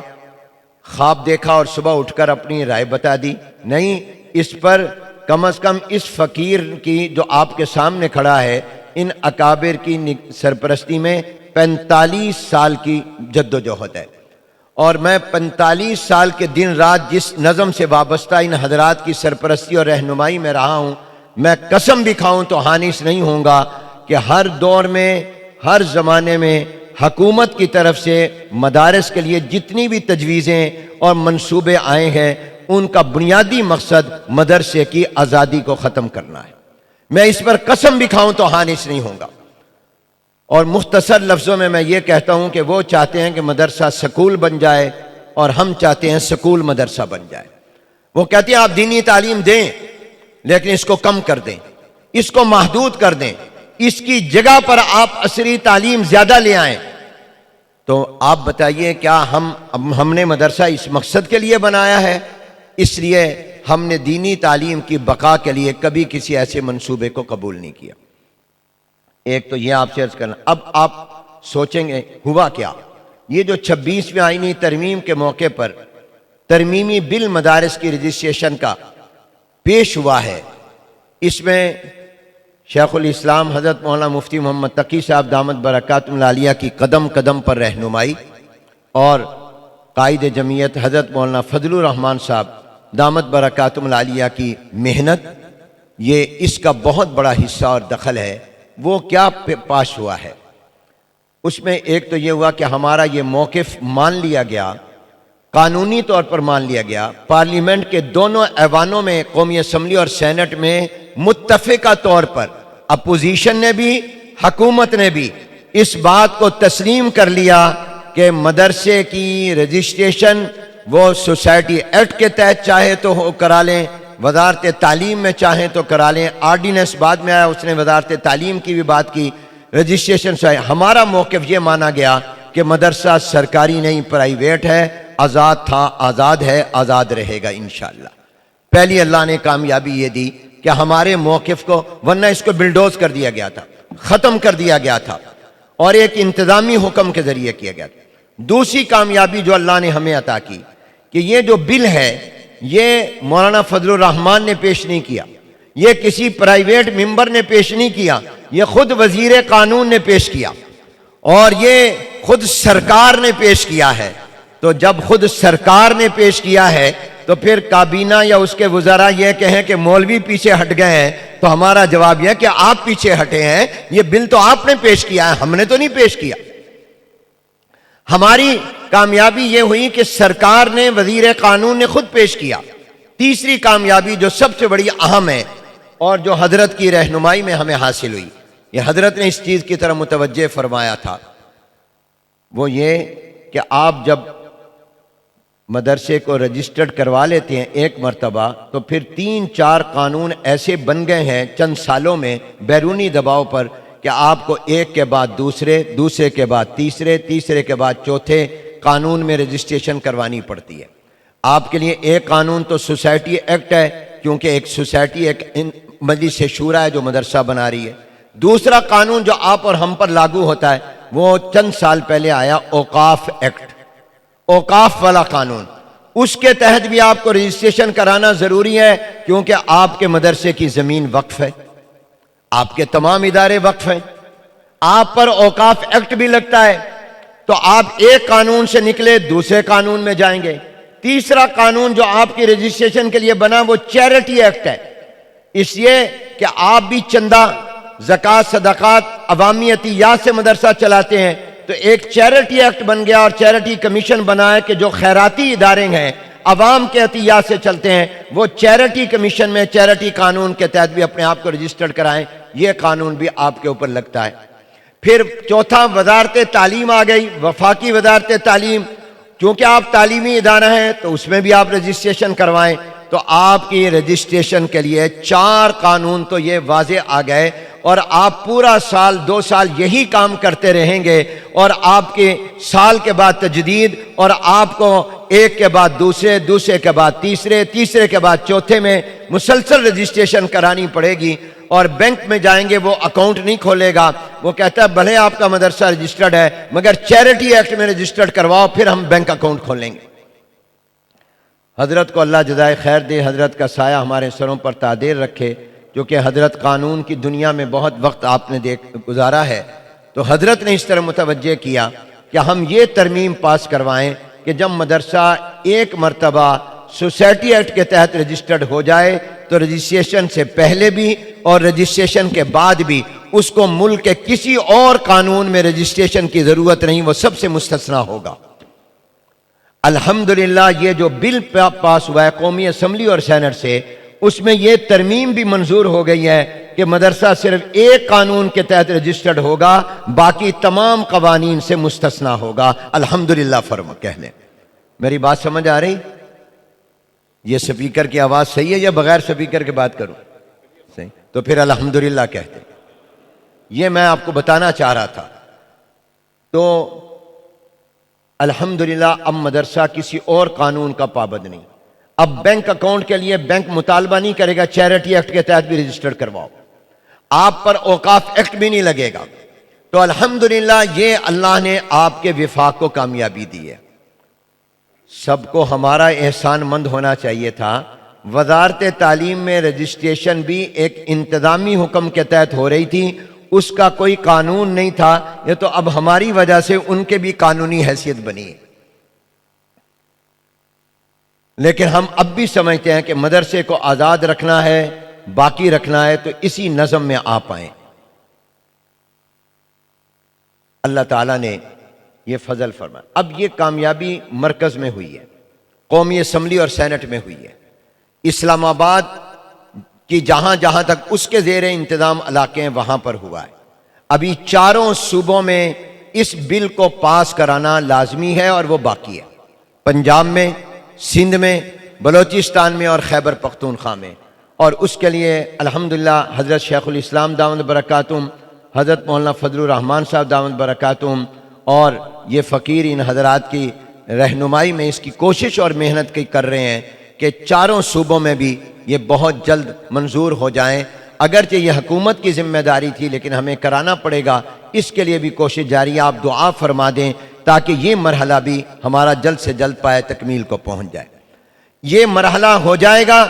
خواب دیکھا اور صبح اٹھ کر اپنی رائے بتا دی، نہیں، اس پر کم از کم اس فقیر کی جو آپ کے سامنے کھڑا ہے، ان اکابر کی سرپرستی میں 45 سال کی جدوجہد ہے، اور میں 45 سال کے دن رات جس نظم سے وابستہ ان حضرات کی سرپرستی اور رہنمائی میں رہا ہوں، میں قسم بھی کھاؤں تو حانث نہیں ہوں گا کہ ہر دور میں، ہر زمانے میں حکومت کی طرف سے مدارس کے لیے جتنی بھی تجویزیں اور منصوبے آئے ہیں، ان کا بنیادی مقصد مدرسے کی آزادی کو ختم کرنا ہے۔ میں اس پر قسم بھی کھاؤں تو حانث نہیں ہوں گا۔ اور مختصر لفظوں میں میں یہ کہتا ہوں کہ وہ چاہتے ہیں کہ مدرسہ سکول بن جائے، اور ہم چاہتے ہیں سکول مدرسہ بن جائے۔ وہ کہتے ہیں آپ دینی تعلیم دیں، لیکن اس کو کم کر دیں، اس کو محدود کر دیں، اس کی جگہ پر آپ عصری تعلیم زیادہ لے آئیں۔ تو آپ بتائیے، کیا ہم نے مدرسہ اس مقصد کے لیے بنایا ہے؟ اس لیے ہم نے دینی تعلیم کی بقا کے لیے کبھی کسی ایسے منصوبے کو قبول نہیں کیا۔ ایک تو یہ آپ سے عرض کرنا۔ اب آپ سوچیں گے ہوا کیا؟ یہ جو 26ویں آئینی ترمیم کے موقع پر ترمیمی بل مدارس کی رجسٹریشن کا پیش ہوا ہے، اس میں شیخ الاسلام حضرت مولانا مفتی محمد تقی صاحب دامت برکاتہ العالیہ کی قدم قدم پر رہنمائی، اور قائد جمعیت حضرت مولانا فضل الرحمان صاحب دامت برکاتہ العالیہ کی محنت، یہ اس کا بہت بڑا حصہ اور دخل ہے۔ وہ کیا پاس ہوا ہے؟ اس میں ایک تو یہ ہوا کہ ہمارا یہ موقف مان لیا گیا، قانونی طور پر مان لیا گیا، پارلیمنٹ کے دونوں ایوانوں میں، قومی اسمبلی اور سینٹ میں متفقہ طور پر اپوزیشن نے بھی، حکومت نے بھی اس بات کو تسلیم کر لیا کہ مدرسے کی رجسٹریشن وہ سوسائٹی ایکٹ کے تحت چاہے تو کرا لیں، وزارت تعلیم میں چاہیں تو کرا لیں، آرڈیننس بعد میں آیا، اس نے وزارت تعلیم کی بھی بات کی، رجسٹریشن سے ہمارا موقف یہ مانا گیا کہ مدرسہ سرکاری نہیں، پرائیویٹ ہے، آزاد تھا، آزاد ہے، آزاد رہے گا انشاءاللہ۔ پہلی اللہ نے کامیابی یہ دی کہ ہمارے موقف کو، ورنہ اس کو بلڈوز کر دیا گیا تھا، ختم کر دیا گیا تھا، اور ایک انتظامی حکم کے ذریعے کیا گیا تھا۔ دوسری کامیابی جو اللہ نے ہمیں عطا کی کہ یہ جو بل ہے، یہ مولانا فضل الرحمان نے پیش نہیں کیا، یہ کسی پرائیویٹ ممبر نے پیش نہیں کیا، یہ خود وزیر قانون نے پیش کیا، اور یہ خود سرکار نے پیش کیا ہے۔ تو جب خود سرکار نے پیش کیا ہے تو پھر کابینہ یا اس کے وزراء یہ کہیں کہ مولوی پیچھے ہٹ گئے ہیں، تو ہمارا جواب یہ ہے کہ آپ پیچھے ہٹے ہیں، یہ بل تو آپ نے پیش کیا ہے، ہم نے تو نہیں پیش کیا۔ ہماری کامیابی یہ ہوئی کہ سرکار نے، وزیر قانون نے خود پیش کیا۔ تیسری کامیابی جو سب سے بڑی اہم ہے اور جو حضرت کی رہنمائی میں ہمیں حاصل ہوئی، یہ حضرت نے اس چیز کی طرف متوجہ فرمایا تھا، وہ یہ کہ آپ جب مدرسے کو رجسٹرڈ کروا لیتے ہیں ایک مرتبہ، تو پھر 3-4 قانون ایسے بن گئے ہیں چند سالوں میں بیرونی دباؤ پر کہ آپ کو ایک کے بعد دوسرے، دوسرے کے بعد تیسرے، تیسرے کے بعد چوتھے قانون میں رجسٹریشن کروانی پڑتی ہے۔ آپ کے لیے ایک قانون تو سوسائٹی ایکٹ ہے، کیونکہ ایک سوسائٹی ایک مجلس شورا ہے جو مدرسہ بنا رہی ہے۔ دوسرا قانون جو آپ اور ہم پر لاگو ہوتا ہے وہ چند سال پہلے آیا، اوقاف ایکٹ، اوقاف والا قانون، اس کے تحت بھی آپ کو رجسٹریشن کرانا ضروری ہے، کیونکہ آپ کے مدرسے کی زمین وقف ہے، آپ کے تمام ادارے وقف ہیں، آپ پر اوقاف ایکٹ بھی لگتا ہے، تو آپ ایک قانون سے نکلے دوسرے قانون میں جائیں گے۔ تیسرا قانون جو آپ کی رجسٹریشن کے لیے بنا وہ چیریٹی ایکٹ ہے، اس لیے کہ آپ بھی چندہ، زکوٰۃ، صدقات، عوامی عطیات سے مدرسہ چلاتے ہیں، تو ایک چیریٹی ایکٹ بن گیا اور چیریٹی کمیشن بنا ہے کہ جو خیراتی ادارے ہیں، عوام کے عطیات سے چلتے ہیں، وہ چیریٹی کمیشن میں، چیریٹی قانون کے تحت بھی اپنے آپ کو رجسٹرڈ کرائیں، یہ قانون بھی آپ کے اوپر لگتا ہے۔ پھر چوتھا وزارت تعلیم آ گئی، وفاقی وزارت تعلیم، چونکہ آپ تعلیمی ادارہ ہیں تو اس میں بھی آپ رجسٹریشن کروائیں، تو آپ کی رجسٹریشن کے لیے 4 قانون تو یہ واضح آ گئے، اور آپ پورا سال 2 سال یہی کام کرتے رہیں گے اور آپ کے سال کے بعد تجدید اور آپ کو ایک کے بعد دوسرے، دوسرے کے بعد تیسرے، تیسرے کے بعد چوتھے میں مسلسل رجسٹریشن کرانی پڑے گی، اور بینک میں جائیں گے وہ اکاؤنٹ نہیں کھولے گا، وہ کہتا ہے بھلے آپ کا مدرسہ رجسٹرڈ ہے مگر چیریٹی ایکٹ میں رجسٹرڈ کرواؤ پھر ہم بینک اکاؤنٹ کھولیں گے۔ حضرت کو اللہ جزائے خیر دے، حضرت کا سایہ ہمارے سروں پر تعدیر رکھے، کیونکہ حضرت قانون کی دنیا میں بہت وقت آپ نے گزارا ہے، تو حضرت نے اس طرح متوجہ کیا کہ ہم یہ ترمیم پاس کروائیں کہ جب مدرسہ ایک مرتبہ سوسائٹی ایکٹ کے تحت رجسٹرڈ ہو جائے تو رجسٹریشن سے پہلے بھی اور رجسٹریشن کے بعد بھی اس کو ملک کے کسی اور قانون میں رجسٹریشن کی ضرورت نہیں، وہ سب سے مستثنا ہوگا۔ الحمدللہ یہ جو بل پاس ہوا ہے قومی اسمبلی اور سینٹ سے، اس میں یہ ترمیم بھی منظور ہو گئی ہے کہ مدرسہ صرف ایک قانون کے تحت رجسٹرڈ ہوگا، باقی تمام قوانین سے مستثنا ہوگا۔ الحمدللہ فرما کہہ لیں۔ میری بات سمجھ آ رہی؟ یہ سپیکر کی آواز صحیح ہے یا بغیر سپیکر کے بات کروں؟ صحیح، تو پھر الحمدللہ کہتے ہیں۔ یہ میں آپ کو بتانا چاہ رہا تھا۔ تو الحمدللہ اب مدرسہ کسی اور قانون کا پابند نہیں۔ اب بینک اکاؤنٹ کے لیے بینک مطالبہ نہیں کرے گا چیریٹی ایکٹ کے تحت بھی رجسٹر کرواؤ، آپ پر اوقاف ایکٹ بھی نہیں لگے گا۔ تو الحمدللہ یہ اللہ نے آپ کے وفاق کو کامیابی دی ہے۔ سب کو ہمارا احسان مند ہونا چاہیے تھا۔ وزارت تعلیم میں رجسٹریشن بھی ایک انتظامی حکم کے تحت ہو رہی تھی، اس کا کوئی قانون نہیں تھا، یہ تو اب ہماری وجہ سے ان کے بھی قانونی حیثیت بنی ہے۔ لیکن ہم اب بھی سمجھتے ہیں کہ مدرسے کو آزاد رکھنا ہے، باقی رکھنا ہے، تو اسی نظم میں آپ آئیں۔ اللہ تعالیٰ نے یہ فضل فرمایا۔ اب یہ کامیابی مرکز میں ہوئی ہے، قومی اسمبلی اور سینٹ میں ہوئی ہے۔ اسلام آباد کی جہاں جہاں تک اس کے زیر انتظام علاقے ہیں وہاں پر ہوا ہے۔ ابھی 4 صوبوں میں اس بل کو پاس کرانا لازمی ہے اور وہ باقی ہے، پنجاب میں، سندھ میں، بلوچستان میں اور خیبر پختونخوا میں۔ اور اس کے لیے الحمدللہ حضرت شیخ الاسلام دامت برکاتہم، حضرت مولانا فضل الرحمان صاحب دامت برکاتہم اور یہ فقیر ان حضرات کی رہنمائی میں اس کی کوشش اور محنت کی کر رہے ہیں کہ 4 صوبوں میں بھی یہ بہت جلد منظور ہو جائیں۔ اگرچہ یہ حکومت کی ذمہ داری تھی لیکن ہمیں کرانا پڑے گا، اس کے لیے بھی کوشش جاری ہے۔ آپ دعا فرما دیں تاکہ یہ مرحلہ بھی ہمارا جلد سے جلد پائے تکمیل کو پہنچ جائے۔ یہ مرحلہ ہو جائے گا،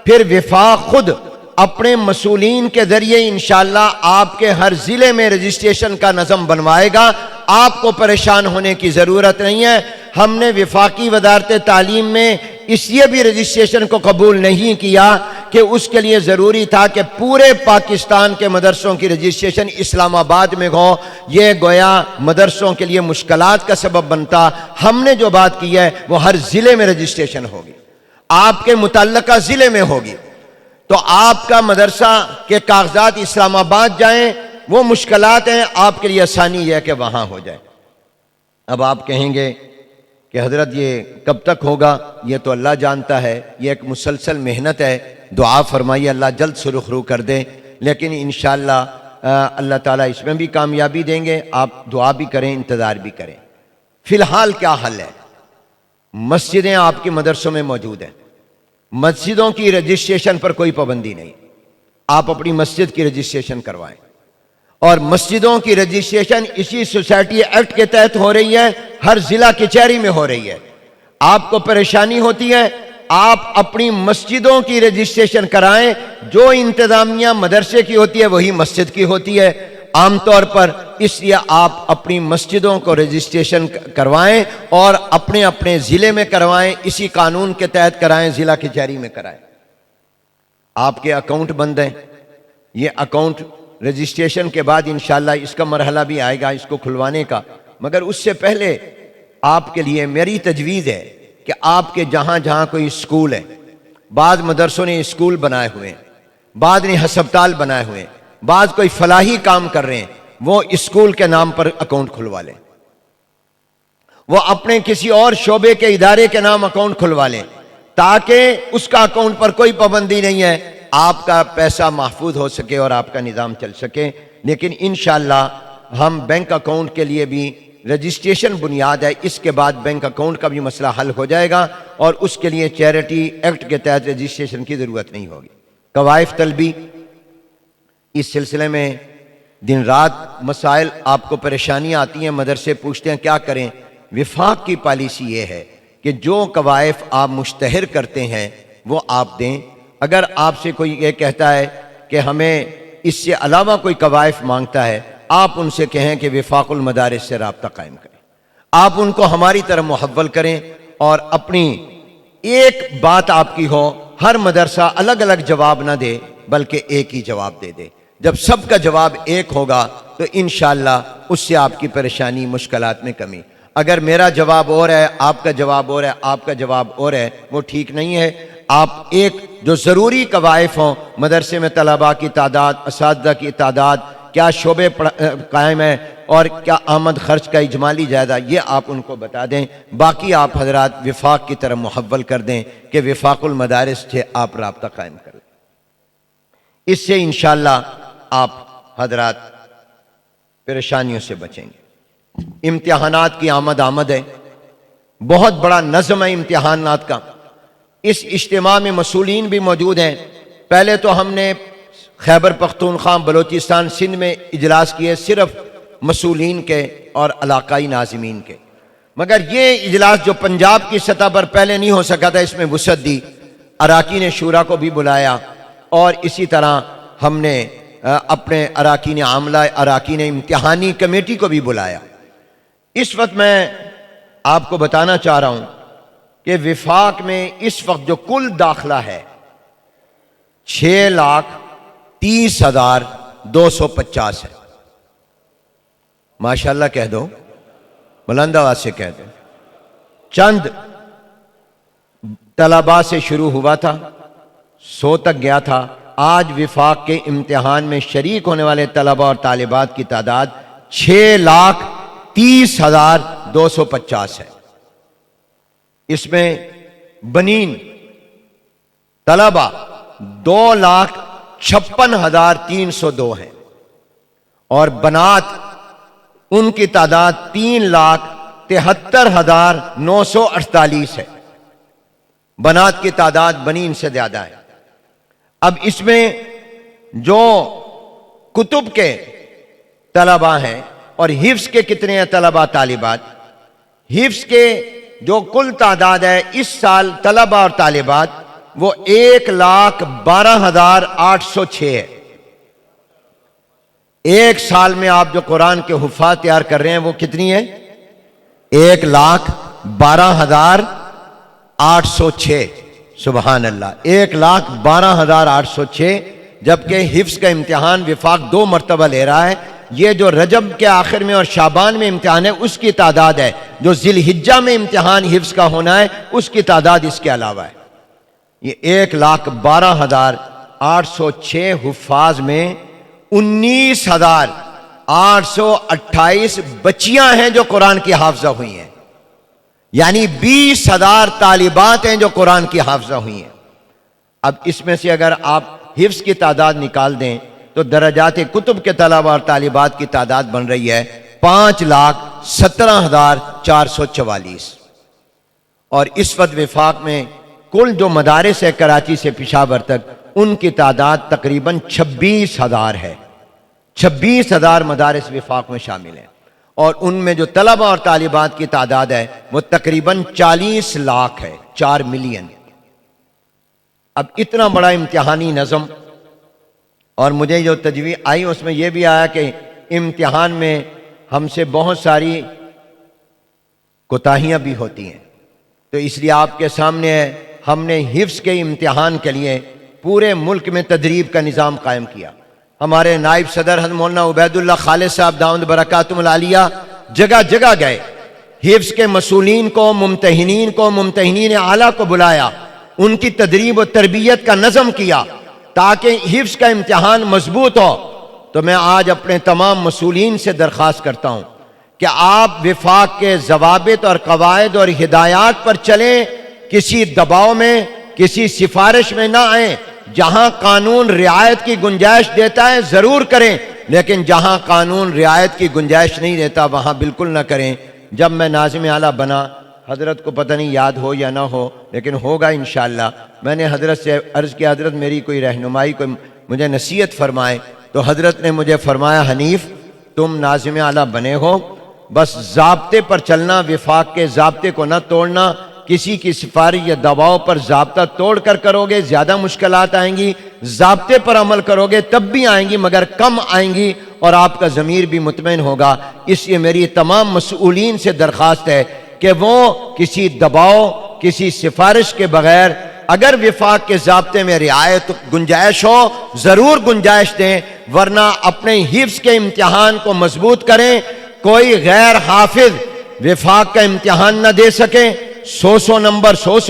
پھر وفاق خود اپنے مسئولین کے ذریعے انشاءاللہ آپ کے ہر ضلع میں رجسٹریشن کا نظم بنوائے گا۔ آپ کو پریشان ہونے کی ضرورت نہیں ہے۔ ہم نے وفاقی وزارت تعلیم میں اس لیے بھی رجسٹریشن کو قبول نہیں کیا کہ اس کے لیے ضروری تھا کہ پورے پاکستان کے مدرسوں کی رجسٹریشن اسلام آباد میں ہو، یہ گویا مدرسوں کے لیے مشکلات کا سبب بنتا۔ ہم نے جو بات کی ہے وہ ہر ضلع میں رجسٹریشن ہوگی، آپ کے متعلقہ ضلع میں ہوگی، تو آپ کا مدرسہ کے کاغذات اسلام آباد جائیں، وہ مشکلات ہیں، آپ کے لیے آسانی یہ ہے کہ وہاں ہو جائے۔ اب آپ کہیں گے کہ حضرت یہ کب تک ہوگا؟ یہ تو اللہ جانتا ہے، یہ ایک مسلسل محنت ہے۔ دعا فرمائیے اللہ جلد سرخرو کر دے، لیکن انشاءاللہ اللہ تعالیٰ اس میں بھی کامیابی دیں گے۔ آپ دعا بھی کریں، انتظار بھی کریں۔ فی الحال کیا حل ہے؟ مسجدیں آپ کی مدرسوں میں موجود ہیں، مسجدوں کی رجسٹریشن پر کوئی پابندی نہیں، آپ اپنی مسجد کی رجسٹریشن کروائیں، اور مسجدوں کی رجسٹریشن اسی سوسائٹی ایکٹ کے تحت ہو رہی ہے، ہر ضلع کچہری میں ہو رہی ہے۔ آپ کو پریشانی ہوتی ہے، آپ اپنی مسجدوں کی رجسٹریشن کرائیں، جو انتظامیہ مدرسے کی ہوتی ہے وہی مسجد کی ہوتی ہے عام طور پر، اس لیے آپ اپنی مسجدوں کو رجسٹریشن کروائیں اور اپنے اپنے ضلع میں کروائیں، اسی قانون کے تحت کرائیں، ضلع کچہری میں کرائیں۔ آپ کے اکاؤنٹ بند ہیں، یہ اکاؤنٹ رجسٹریشن کے بعد انشاءاللہ اس کا مرحلہ بھی آئے گا اس کو کھلوانے کا، مگر اس سے پہلے آپ کے لیے میری تجویز ہے کہ آپ کے جہاں جہاں کوئی اسکول ہے، بعض مدرسوں نے اسکول بنائے ہوئے ہیں، بعض نے ہسپتال بنائے ہوئے ہیں، بعض کوئی فلاحی کام کر رہے ہیں، وہ اسکول کے نام پر اکاؤنٹ کھلوا لیں، وہ اپنے کسی اور شعبے کے ادارے کے نام اکاؤنٹ کھلوا لیں، تاکہ اس کا اکاؤنٹ پر کوئی پابندی نہیں ہے آپ کا پیسہ محفوظ ہو سکے اور آپ کا نظام چل سکے۔ لیکن انشاءاللہ ہم بینک اکاؤنٹ کے لیے بھی رجسٹریشن بنیاد ہے، اس کے بعد بینک اکاؤنٹ کا بھی مسئلہ حل ہو جائے گا اور اس کے لیے چیریٹی ایکٹ کے تحت رجسٹریشن کی ضرورت نہیں ہوگی۔ قوائف طلبی، اس سلسلے میں دن رات مسائل آپ کو پریشانیاں آتی ہیں، مدرسے پوچھتے ہیں کیا کریں۔ وفاق کی پالیسی یہ ہے کہ جو قوائف آپ مشتہر کرتے ہیں وہ آپ دیں۔ اگر آپ سے کوئی یہ کہتا ہے کہ ہمیں اس سے علاوہ کوئی قوائف مانگتا ہے، آپ ان سے کہیں کہ وفاق المدارس سے رابطہ قائم کریں، آپ ان کو ہماری طرف محول کریں اور اپنی ایک بات آپ کی ہو، ہر مدرسہ الگ الگ جواب نہ دے بلکہ ایک ہی جواب دے دے۔ جب سب کا جواب ایک ہوگا تو انشاءاللہ اس سے آپ کی پریشانی مشکلات میں کمی۔ اگر میرا جواب اور ہے، آپ کا جواب اور ہے، آپ کا جواب اور ہے، وہ ٹھیک نہیں ہے۔ آپ ایک جو ضروری قوائف ہوں، مدرسے میں طلباء کی تعداد، اساتذہ کی تعداد، کیا شعبے قائم ہیں اور کیا آمد خرچ کا اجمالی جائزہ، یہ آپ ان کو بتا دیں۔ باقی آپ حضرات وفاق کی طرف محول کر دیں کہ وفاق المدارس سے آپ رابطہ قائم کر لیں۔ اس سے انشاءاللہ آپ حضرات پریشانیوں سے بچیں گے۔ امتحانات کی آمد ہے، بہت بڑا نظم ہے امتحانات کا۔ اس اجتماع میں مسئولین بھی موجود ہیں۔ پہلے تو ہم نے خیبر پختونخوا، بلوچستان، سندھ میں اجلاس کیے صرف مسئولین کے اور علاقائی ناظمین کے، مگر یہ اجلاس جو پنجاب کی سطح پر پہلے نہیں ہو سکا تھا، اس میں وسعت دی، اراکین شورا کو بھی بلایا اور اسی طرح ہم نے اپنے اراکین عاملہ، اراکین امتحانی کمیٹی کو بھی بلایا۔ اس وقت میں آپ کو بتانا چاہ رہا ہوں کہ وفاق میں اس وقت جو کل داخلہ ہے 6,30,250 ہے۔ ماشاءاللہ کہہ دو، بلند آواز سے کہہ دو۔ چند طلباء سے شروع ہوا تھا، 100 تک گیا تھا۔ آج وفاق کے امتحان میں شریک ہونے والے طلباء اور طالبات کی تعداد 6,30,250 ہے۔ اس میں بنین طلباء 2,56,302 ہیں اور بنات ان کی تعداد 3,73,948 ہے۔ بنات کی تعداد بنین سے زیادہ ہے۔ اب اس میں جو کتب کے طلباء ہیں اور حفظ کے کتنے ہیں طلباء طالبات، حفظ کے جو کل تعداد ہے اس سال طلباء اور طالبات وہ 1,12,806 ہے۔ ایک سال میں آپ جو قرآن کے حفاظ تیار کر رہے ہیں وہ کتنی ہے؟ 1,12,806۔ سبحان اللہ، 1,12,806، جبکہ حفظ کا امتحان وفاق 2 مرتبہ لے رہا ہے۔ یہ جو رجب کے آخر میں اور شعبان میں امتحان ہے اس کی تعداد ہے، جو ذی الحجہ میں امتحان حفظ کا ہونا ہے اس کی تعداد اس کے علاوہ ہے۔ یہ 1,12,806 حفاظ میں 19,828 بچیاں ہیں جو قرآن کی حافظہ ہوئی ہیں، یعنی 20,000 طالبات ہیں جو قرآن کی حافظہ ہوئی ہیں۔ اب اس میں سے اگر آپ حفظ کی تعداد نکال دیں تو درجات کتب کے طلباء اور طالبات کی تعداد بن رہی ہے 5,17,444۔ اور اس وقت وفاق میں کل جو مدارس ہے کراچی سے پشاور تک ان کی تعداد تقریباً 26,000 ہے۔ 26,000 مدارس وفاق میں شامل ہیں اور ان میں جو طلباء اور طالبات کی تعداد ہے وہ تقریباً 40 لاکھ ہے، 4 ملین۔ اب اتنا بڑا امتحانی نظم، اور مجھے جو تجویز آئی اس میں یہ بھی آیا کہ امتحان میں ہم سے بہت ساری کوتاہیاں بھی ہوتی ہیں، تو اس لیے آپ کے سامنے ہم نے حفظ کے امتحان کے لیے پورے ملک میں تدریب کا نظام قائم کیا۔ ہمارے نائب صدر حضرت مولانا عبید اللہ خالد صاحب دامد برکاتہم العالیہ جگہ جگہ گئے، حفظ کے مسئولین کو، ممتحنین اعلیٰ کو بلایا، ان کی تدریب و تربیت کا نظم کیا تاکہ حفظ کا امتحان مضبوط ہو۔ تو میں آج اپنے تمام مسئولین سے درخواست کرتا ہوں کہ آپ وفاق کے ضوابط اور قواعد اور ہدایات پر چلیں، کسی دباؤ میں، کسی سفارش میں نہ آئیں۔ جہاں قانون رعایت کی گنجائش دیتا ہے ضرور کریں، لیکن جہاں قانون رعایت کی گنجائش نہیں دیتا وہاں بالکل نہ کریں۔ جب میں ناظم اعلیٰ بنا، حضرت کو پتہ نہیں یاد ہو یا نہ ہو لیکن ہوگا انشاءاللہ، میں نے حضرت سے عرض کیا حضرت میری کوئی رہنمائی، کوئی مجھے نصیحت فرمائے، تو حضرت نے مجھے فرمایا حنیف تم ناظم اعلیٰ بنے ہو، بس ضابطے پر چلنا، وفاق کے ضابطے کو نہ توڑنا، کسی کی سفارش یا دباؤ پر ضابطہ توڑ کر کرو گے زیادہ مشکلات آئیں گی، ضابطے پر عمل کرو گے تب بھی آئیں گی مگر کم آئیں گی اور آپ کا ضمیر بھی مطمئن ہوگا۔ اس لیے میری تمام مسئولین سے درخواست ہے کہ وہ کسی دباؤ، کسی سفارش کے بغیر اگر وفاق کے ضابطے میں رعایت گنجائش ہو ضرور گنجائش دیں، ورنہ اپنے حفظ کے امتحان کو مضبوط کریں۔ کوئی غیر حافظ وفاق کا امتحان نہ دے سکیں، 100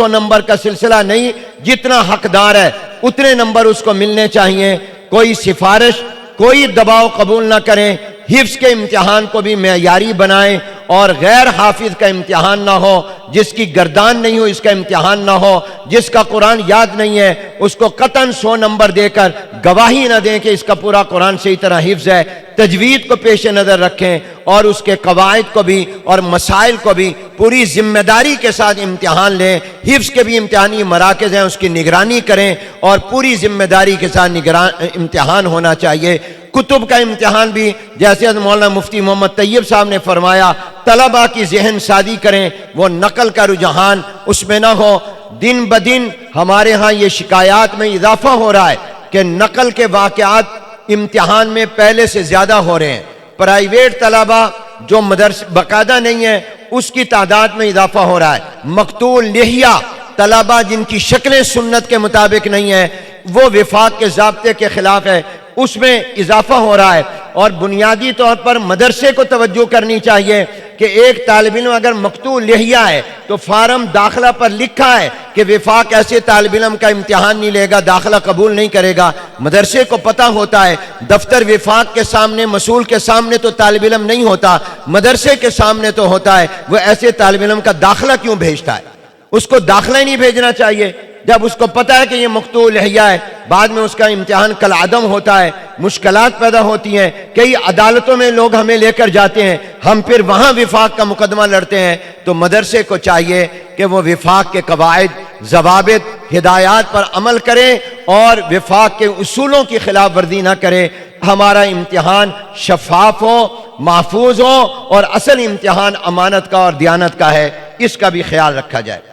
نمبر کا سلسلہ نہیں، جتنا حقدار ہے اتنے نمبر اس کو ملنے چاہیے۔ کوئی سفارش، کوئی دباؤ قبول نہ کریں، حفظ کے امتحان کو بھی معیاری بنائیں، اور غیر حافظ کا امتحان نہ ہو، جس کی گردان نہیں ہو اس کا امتحان نہ ہو، جس کا قرآن یاد نہیں ہے اس کو قطعاً 100 نمبر دے کر گواہی نہ دیں کہ اس کا پورا قرآن صحیح طرح حفظ ہے۔ تجوید کو پیش نظر رکھیں اور اس کے قواعد کو بھی اور مسائل کو بھی پوری ذمہ داری کے ساتھ امتحان لیں۔ حفظ کے بھی امتحانی مراکز ہیں، اس کی نگرانی کریں اور پوری ذمہ داری کے ساتھ امتحان ہونا چاہیے۔ کتب کا امتحان بھی جیسے مولانا مفتی محمد طیب صاحب نے فرمایا، طلباء کی ذہن سازی کریں، وہ نقل کا رجحان اس میں نہ ہو۔ دن بدن ہمارے ہاں یہ شکایات میں اضافہ ہو رہا ہے کہ نقل کے واقعات امتحان میں پہلے سے زیادہ ہو رہے ہیں۔ پرائیویٹ طلباء جو مدرسہ باقاعدہ نہیں ہے اس کی تعداد میں اضافہ ہو رہا ہے۔ مقتول لحیہ طلباء جن کی شکلیں سنت کے مطابق نہیں ہیں، وہ وفاق کے ضابطے کے خلاف ہے، اس میں اضافہ ہو رہا ہے۔ اور بنیادی طور پر مدرسے کو توجہ کرنی چاہیے کہ ایک طالب علم اگر مقتول لحیہ ہے تو فارم داخلہ پر لکھا ہے کہ وفاق ایسے طالب علم کا امتحان نہیں لے گا، داخلہ قبول نہیں کرے گا۔ مدرسے کو پتہ ہوتا ہے، دفتر وفاق کے سامنے، مسئول کے سامنے تو طالب علم نہیں ہوتا، مدرسے کے سامنے تو ہوتا ہے، وہ ایسے طالب علم کا داخلہ کیوں بھیجتا ہے؟ اس کو داخلہ ہی نہیں بھیجنا چاہیے جب اس کو پتہ ہے کہ یہ مقتول لحیہ ہے۔ بعد میں اس کا امتحان کالعدم ہوتا ہے، مشکلات پیدا ہوتی ہیں، کئی عدالتوں میں لوگ ہمیں لے کر جاتے ہیں، ہم پھر وہاں وفاق کا مقدمہ لڑتے ہیں۔ تو مدرسے کو چاہیے کہ وہ وفاق کے قواعد، ضوابط، ہدایات پر عمل کریں اور وفاق کے اصولوں کی خلاف ورزی نہ کریں۔ ہمارا امتحان شفاف ہو، محفوظ ہو اور اصل امتحان امانت کا اور دیانت کا ہے، اس کا بھی خیال رکھا جائے۔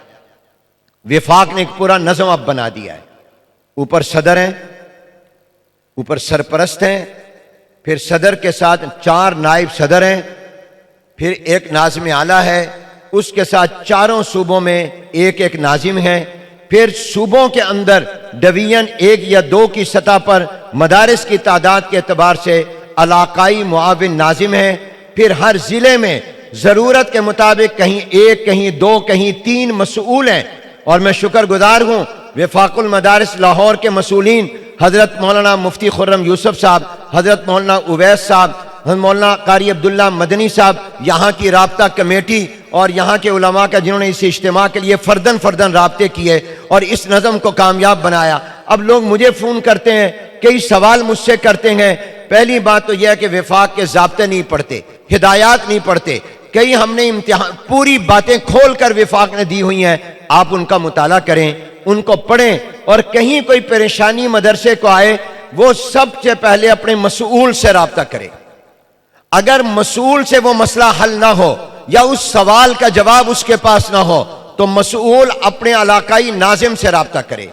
وفاق نے ایک پورا نظم اب بنا دیا ہے، اوپر صدر ہیں، اوپر سرپرست ہیں، پھر صدر کے ساتھ 4 نائب صدر ہیں، پھر ایک ناظم اعلیٰ ہے، اس کے ساتھ 4 صوبوں میں ایک ناظم ہے، پھر صوبوں کے اندر ڈویژن 1 یا 2 کی سطح پر مدارس کی تعداد کے اعتبار سے علاقائی معاون ناظم ہیں، پھر ہر ضلع میں ضرورت کے مطابق کہیں 1، کہیں 2، کہیں 3 مسئول ہیں۔ اور میں شکر گزار ہوں وفاق المدارس لاہور کے مسئولین حضرت مولانا مفتی خرم یوسف صاحب، حضرت مولانا اویس صاحب، حضرت مولانا قاری عبداللہ مدنی صاحب، یہاں کی رابطہ کمیٹی اور یہاں کے علماء کا جنہوں نے اس اجتماع کے لیے فرداً رابطے کیے اور اس نظم کو کامیاب بنایا۔ اب لوگ مجھے فون کرتے ہیں، کئی سوال مجھ سے کرتے ہیں۔ پہلی بات تو یہ ہے کہ وفاق کے ضابطے نہیں پڑھتے، ہدایات نہیں پڑھتے، کئی ہم نے امتحان پوری باتیں کھول کر وفاق نے دی ہوئی ہیں، آپ ان کا مطالعہ کریں، ان کو پڑھیں، اور کہیں کوئی پریشانی مدرسے کو آئے وہ سب سے پہلے اپنے مسئول سے رابطہ کرے۔ اگر مسئول سے وہ مسئلہ حل نہ ہو یا اس سوال کا جواب اس کے پاس نہ ہو تو مسئول اپنے علاقائی ناظم سے رابطہ کرے۔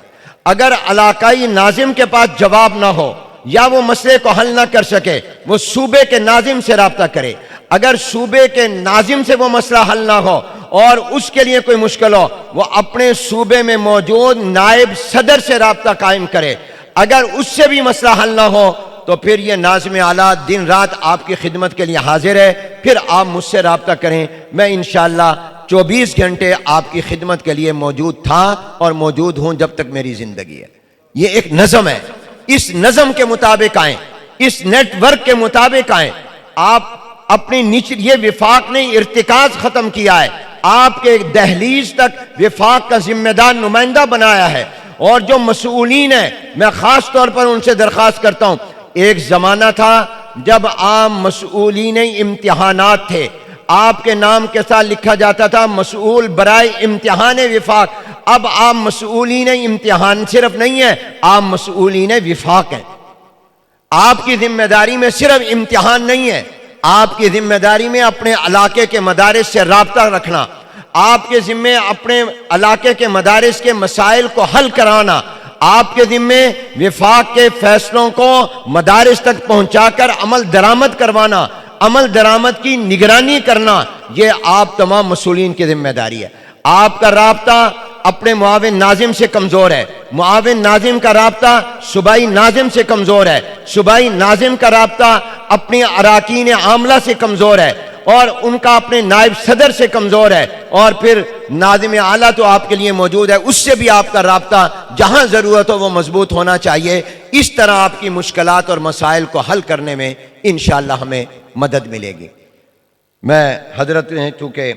اگر علاقائی ناظم کے پاس جواب نہ ہو یا وہ مسئلے کو حل نہ کر سکے وہ صوبے کے ناظم سے رابطہ کرے۔ اگر صوبے کے ناظم سے وہ مسئلہ حل نہ ہو اور اس کے لیے کوئی مشکل ہو وہ اپنے صوبے میں موجود نائب صدر سے رابطہ قائم کرے۔ اگر اس سے بھی مسئلہ حل نہ ہو تو پھر یہ ناظم اعلیٰ دن رات آپ کی خدمت کے لیے حاضر ہے، پھر آپ مجھ سے رابطہ کریں۔ میں انشاءاللہ 24 گھنٹے آپ کی خدمت کے لیے موجود تھا اور موجود ہوں جب تک میری زندگی ہے۔ یہ ایک نظم ہے، اس نظم کے مطابق آئیں، اس نیٹ ورک کے مطابق آئیں۔ آپ اپنی یہ وفاق نے ارتکاز ختم کیا ہے، آپ کے دہلیز تک وفاق کا ذمہ دار نمائندہ بنایا ہے، اور جو مسئولین ہیں میں خاص طور پر ان سے درخواست کرتا ہوں، ایک زمانہ تھا جب عام مسئولین امتحانات تھے، آپ کے نام کے ساتھ لکھا جاتا تھا مسئول برائے امتحان وفاق۔ اب عام مسئولین امتحان صرف نہیں ہے، عام مسئولین وفاق ہیں۔ آپ کی ذمہ داری میں صرف امتحان نہیں ہے، آپ کی ذمہ داری میں اپنے علاقے کے مدارس سے رابطہ رکھنا، آپ کے ذمے اپنے علاقے کے مدارس کے مسائل کو حل کرانا، آپ کے ذمے وفاق کے فیصلوں کو مدارس تک پہنچا کر عمل درآمد کروانا، عمل درآمد کی نگرانی کرنا، یہ آپ تمام مسئولین کی ذمہ داری ہے۔ آپ کا رابطہ اپنے معاون ناظم سے کمزور ہے، معاون ناظم کا رابطہ صوبائی ناظم سے کمزور ہے، صوبائی ناظم کا رابطہ اپنی اراکین عاملہ سے کمزور ہے، اور ان کا اپنے نائب صدر سے کمزور ہے، اور پھر ناظم اعلیٰ تو آپ کے لیے موجود ہے، اس سے بھی آپ کا رابطہ جہاں ضرورت ہو وہ مضبوط ہونا چاہیے۔ اس طرح آپ کی مشکلات اور مسائل کو حل کرنے میں انشاءاللہ ہمیں مدد ملے گی۔ میں حضرت نے چونکہ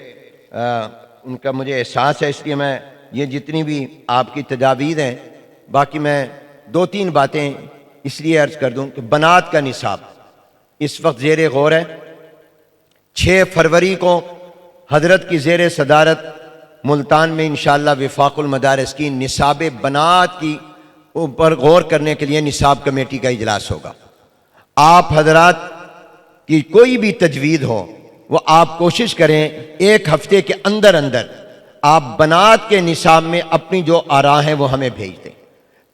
ان کا مجھے احساس ہے، اس لیے میں یہ جتنی بھی آپ کی تجاویز ہیں، باقی میں 2-3 باتیں اس لیے عرض کر دوں کہ بنات کا نصاب اس وقت زیر غور ہے۔ 6 فروری کو حضرت کی زیر صدارت ملتان میں انشاءاللہ وفاق المدارس کی نصاب بنات کی اوپر غور کرنے کے لیے نصاب کمیٹی کا اجلاس ہوگا۔ آپ حضرات کی کوئی بھی تجوید ہو وہ آپ کوشش کریں 1 ہفتے کے اندر اندر آپ بنات کے نصاب میں اپنی جو آراء ہیں وہ ہمیں بھیج دیں،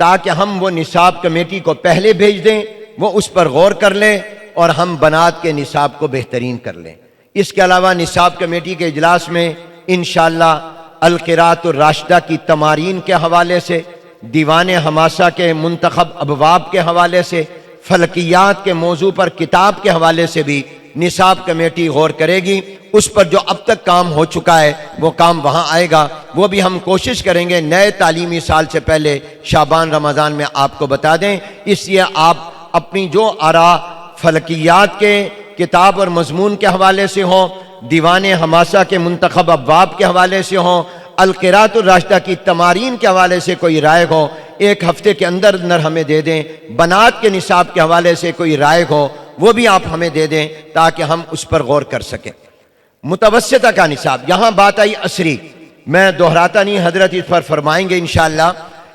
تاکہ ہم وہ نصاب کمیٹی کو پہلے بھیج دیں، وہ اس پر غور کر لیں اور ہم بنات کے نصاب کو بہترین کر لیں۔ اس کے علاوہ نصاب کمیٹی کے اجلاس میں انشاءاللہ القراءۃ الراشدہ کی تمارین کے حوالے سے، دیوان حماسہ کے منتخب ابواب کے حوالے سے، فلکیات کے موضوع پر کتاب کے حوالے سے بھی نصاب کمیٹی غور کرے گی۔ اس پر جو اب تک کام ہو چکا ہے وہ کام وہاں آئے گا، وہ بھی ہم کوشش کریں گے نئے تعلیمی سال سے پہلے شعبان رمضان میں آپ کو بتا دیں۔ اس لیے آپ اپنی جو آراء فلکیات کے کتاب اور مضمون کے حوالے سے ہوں، دیوان حماسہ کے منتخب ابواب کے حوالے سے ہوں، القراءۃ الراشدہ کی تمارین کے حوالے سے کوئی رائے ہو، 1 ہفتے کے اندر اندر ہمیں دے دیں۔ بنات کے نصاب کے حوالے سے کوئی رائے ہو وہ بھی آپ ہمیں دے دیں تاکہ ہم اس پر غور کر سکیں۔ متوسطہ کا نصاب، یہاں بات آئی عصری، میں دہراتا نہیں، حضرت اس پر فرمائیں گے انشاءاللہ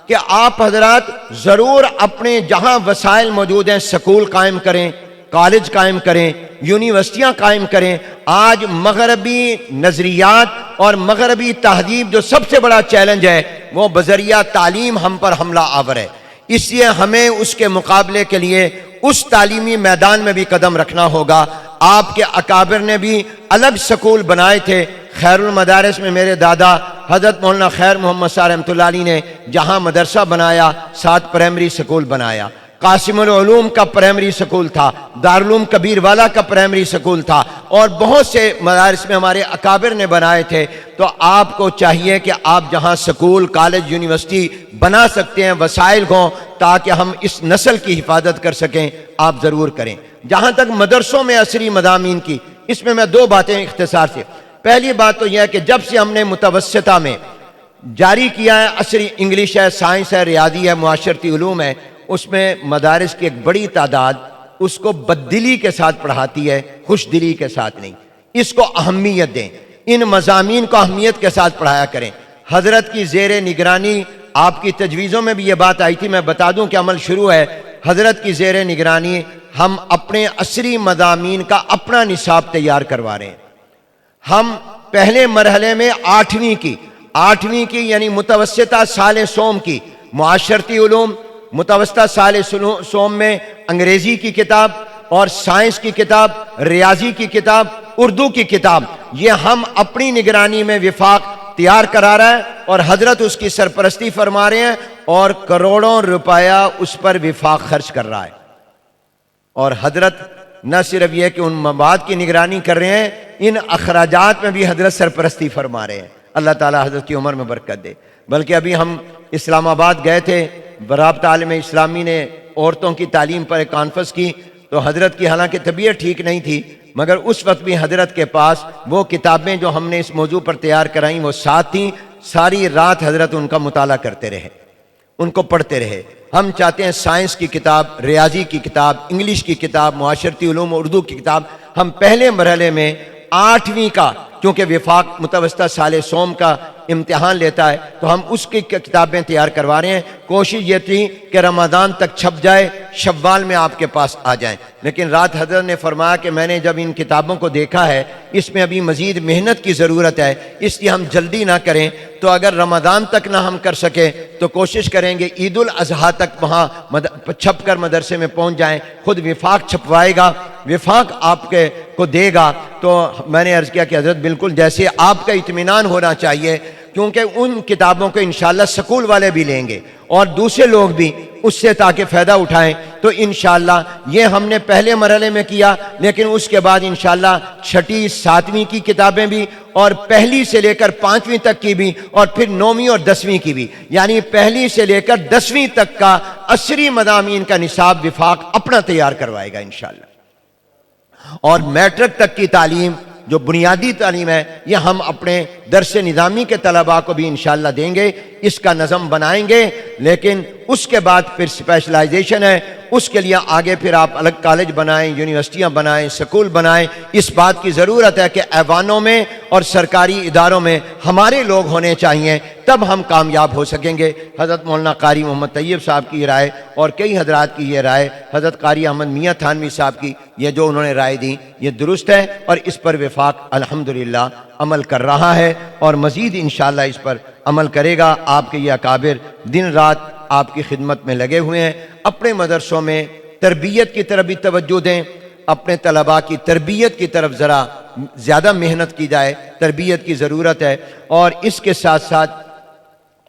کہ آپ حضرات ضرور اپنے جہاں وسائل موجود ہیں سکول قائم کریں، کالج قائم کریں، یونیورسٹیاں قائم کریں۔ آج مغربی نظریات اور مغربی تہذیب جو سب سے بڑا چیلنج ہے وہ بذریعہ تعلیم ہم پر حملہ آور ہے، اس لیے ہمیں اس کے مقابلے کے لیے اس تعلیمی میدان میں بھی قدم رکھنا ہوگا۔ آپ کے اکابر نے بھی الگ سکول بنائے تھے۔ خیر المدارس میں میرے دادا حضرت مولانا خیر محمد صاحب رحمۃ اللہ علیہ نے جہاں مدرسہ بنایا، 7 پرائمری سکول بنایا، قاسم العلوم کا پرائمری سکول تھا، دارالعلوم کبیر والا کا پرائمری سکول تھا، اور بہت سے مدارس میں ہمارے اکابر نے بنائے تھے۔ تو آپ کو چاہیے کہ آپ جہاں سکول، کالج، یونیورسٹی بنا سکتے ہیں، وسائل ہوں تاکہ ہم اس نسل کی حفاظت کر سکیں، آپ ضرور کریں۔ جہاں تک مدرسوں میں عصری مضامین کی، اس میں 2 باتیں اختصار سے۔ پہلی بات تو یہ ہے کہ جب سے ہم نے متوسطہ میں جاری کیا ہے، عصری انگلش ہے، سائنس ہے، ریاضی ہے، معاشرتی علوم ہے، اس میں مدارس کی ایک بڑی تعداد اس کو بددلی کے ساتھ پڑھاتی ہے، خوش دلی کے ساتھ نہیں۔ اس کو اہمیت دیں، ان مضامین کو اہمیت کے ساتھ پڑھایا کریں۔ حضرت کی زیر نگرانی، آپ کی تجویزوں میں بھی یہ بات آئی تھی، میں بتا دوں کہ عمل شروع ہے۔ حضرت کی زیر نگرانی ہم اپنے عصری مضامین کا اپنا نصاب تیار کروا رہے ہیں۔ ہم پہلے مرحلے میں 8ویں کی یعنی متوسطہ سال سوم کی معاشرتی علوم، متوسطہ سال سوم میں انگریزی کی کتاب اور سائنس کی کتاب، ریاضی کی کتاب، اردو کی کتاب، یہ ہم اپنی نگرانی میں وفاق تیار کرا رہا ہے، اور حضرت اس کی سرپرستی فرما رہے ہیں، اور کروڑوں روپیہ اس پر وفاق خرچ کر رہا ہے۔ اور حضرت نہ صرف یہ کہ ان مواد کی نگرانی کر رہے ہیں، ان اخراجات میں بھی حضرت سرپرستی فرما رہے ہیں۔ اللہ تعالی حضرت کی عمر میں برکت دے۔ بلکہ ابھی ہم اسلام آباد گئے تھے، رابطہ عالم اسلامی نے عورتوں کی تعلیم پر ایک کانفرنس کی، تو حضرت کی حالانکہ طبیعت ٹھیک نہیں تھی، مگر اس وقت بھی حضرت کے پاس وہ کتابیں جو ہم نے اس موضوع پر تیار کرائیں وہ ساتھ تھیں۔ ساری رات حضرت ان کا مطالعہ کرتے رہے، ان کو پڑھتے رہے۔ ہم چاہتے ہیں سائنس کی کتاب، ریاضی کی کتاب، انگلش کی کتاب، معاشرتی علوم، اردو کی کتاب، ہم پہلے مرحلے میں 8ویں کا، چونکہ وفاق متوسطہ سال سوم کا امتحان لیتا ہے تو ہم اس کی کتابیں تیار کروا رہے ہیں۔ کوشش یہ تھی کہ رمضان تک چھپ جائے، شوال میں آپ کے پاس آ جائیں، لیکن رات حضرت نے فرمایا کہ میں نے جب ان کتابوں کو دیکھا ہے اس میں ابھی مزید محنت کی ضرورت ہے، اس لیے ہم جلدی نہ کریں، تو اگر رمضان تک نہ ہم کر سکے تو کوشش کریں گے عید الاضحیٰ تک وہاں چھپ کر مدرسے میں پہنچ جائیں۔ خود وفاق چھپوائے گا، وفاق آپ کے کو دے گا۔ تو میں نے عرض کیا کہ حضرت بالکل جیسے آپ کا اطمینان ہونا چاہیے، کیونکہ ان کتابوں کو انشاءاللہ سکول والے بھی لیں گے اور دوسرے لوگ بھی اس سے تاکہ فائدہ اٹھائیں۔ تو انشاءاللہ یہ ہم نے پہلے مرحلے میں کیا، لیکن اس کے بعد انشاءاللہ 6ٹھی 7ویں کی کتابیں بھی، اور پہلی سے لے کر 5ویں تک کی بھی، اور پھر 9ویں اور 10ویں کی بھی، یعنی پہلی سے لے کر 10ویں تک کا عصری مضامین کا نصاب وفاق اپنا تیار کروائے گا انشاءاللہ۔ اور میٹرک تک کی تعلیم جو بنیادی تعلیم ہے یہ ہم اپنے درس نظامی کے طلباء کو بھی انشاءاللہ دیں گے، اس کا نظم بنائیں گے، لیکن اس کے بعد پھر اسپیشلائزیشن ہے، اس کے لیے آگے پھر آپ الگ کالج بنائیں، یونیورسٹیاں بنائیں، سکول بنائیں۔ اس بات کی ضرورت ہے کہ ایوانوں میں اور سرکاری اداروں میں ہمارے لوگ ہونے چاہیے، تب ہم کامیاب ہو سکیں گے۔ حضرت مولانا قاری محمد طیب صاحب کی رائے اور کئی حضرات کی یہ رائے، حضرت قاری احمد میاں تھانوی صاحب کی یہ جو انہوں نے رائے دی یہ درست ہے، اور اس پر وفاق الحمدللہ عمل کر رہا ہے اور مزید انشاءاللہ اس پر عمل کرے گا۔ آپ کے یہ اکابر دن رات آپ کی خدمت میں لگے ہوئے ہیں۔ اپنے مدرسوں میں تربیت کی طرف بھی توجہ دیں، اپنے طلباء کی تربیت کی طرف ذرا زیادہ محنت کی جائے، تربیت کی ضرورت ہے۔ اور اس کے ساتھ ساتھ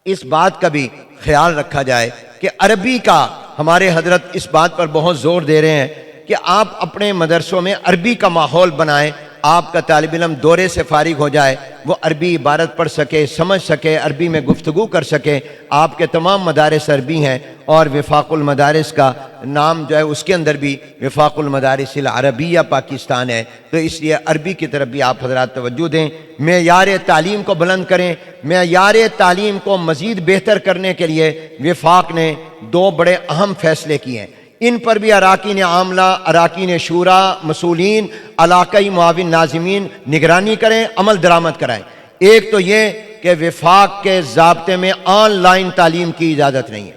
اس بات کا بھی خیال رکھا جائے کہ عربی کا ہمارے حضرت اس بات پر بہت زور دے رہے ہیں کہ آپ اپنے مدرسوں میں عربی کا ماحول بنائیں، آپ کا طالب علم دورے سے فارغ ہو جائے، وہ عربی عبارت پڑھ سکے، سمجھ سکے، عربی میں گفتگو کر سکے۔ آپ کے تمام مدارس عربی ہیں، اور وفاق المدارس کا نام جو ہے اس کے اندر بھی وفاق المدارس العربیہ پاکستان ہے، تو اس لیے عربی کی طرف بھی آپ حضرات توجہ دیں۔ معیار تعلیم کو بلند کریں۔ معیار تعلیم کو مزید بہتر کرنے کے لیے وفاق نے 2 بڑے اہم فیصلے کیے ہیں، ان پر بھی اراکین عاملہ، اراکین شورا، مسئولین، علاقائی معاون ناظمین نگرانی کریں، عمل درآمد کرائیں۔ ایک تو یہ کہ وفاق کے ضابطے میں آن لائن تعلیم کی اجازت نہیں ہے۔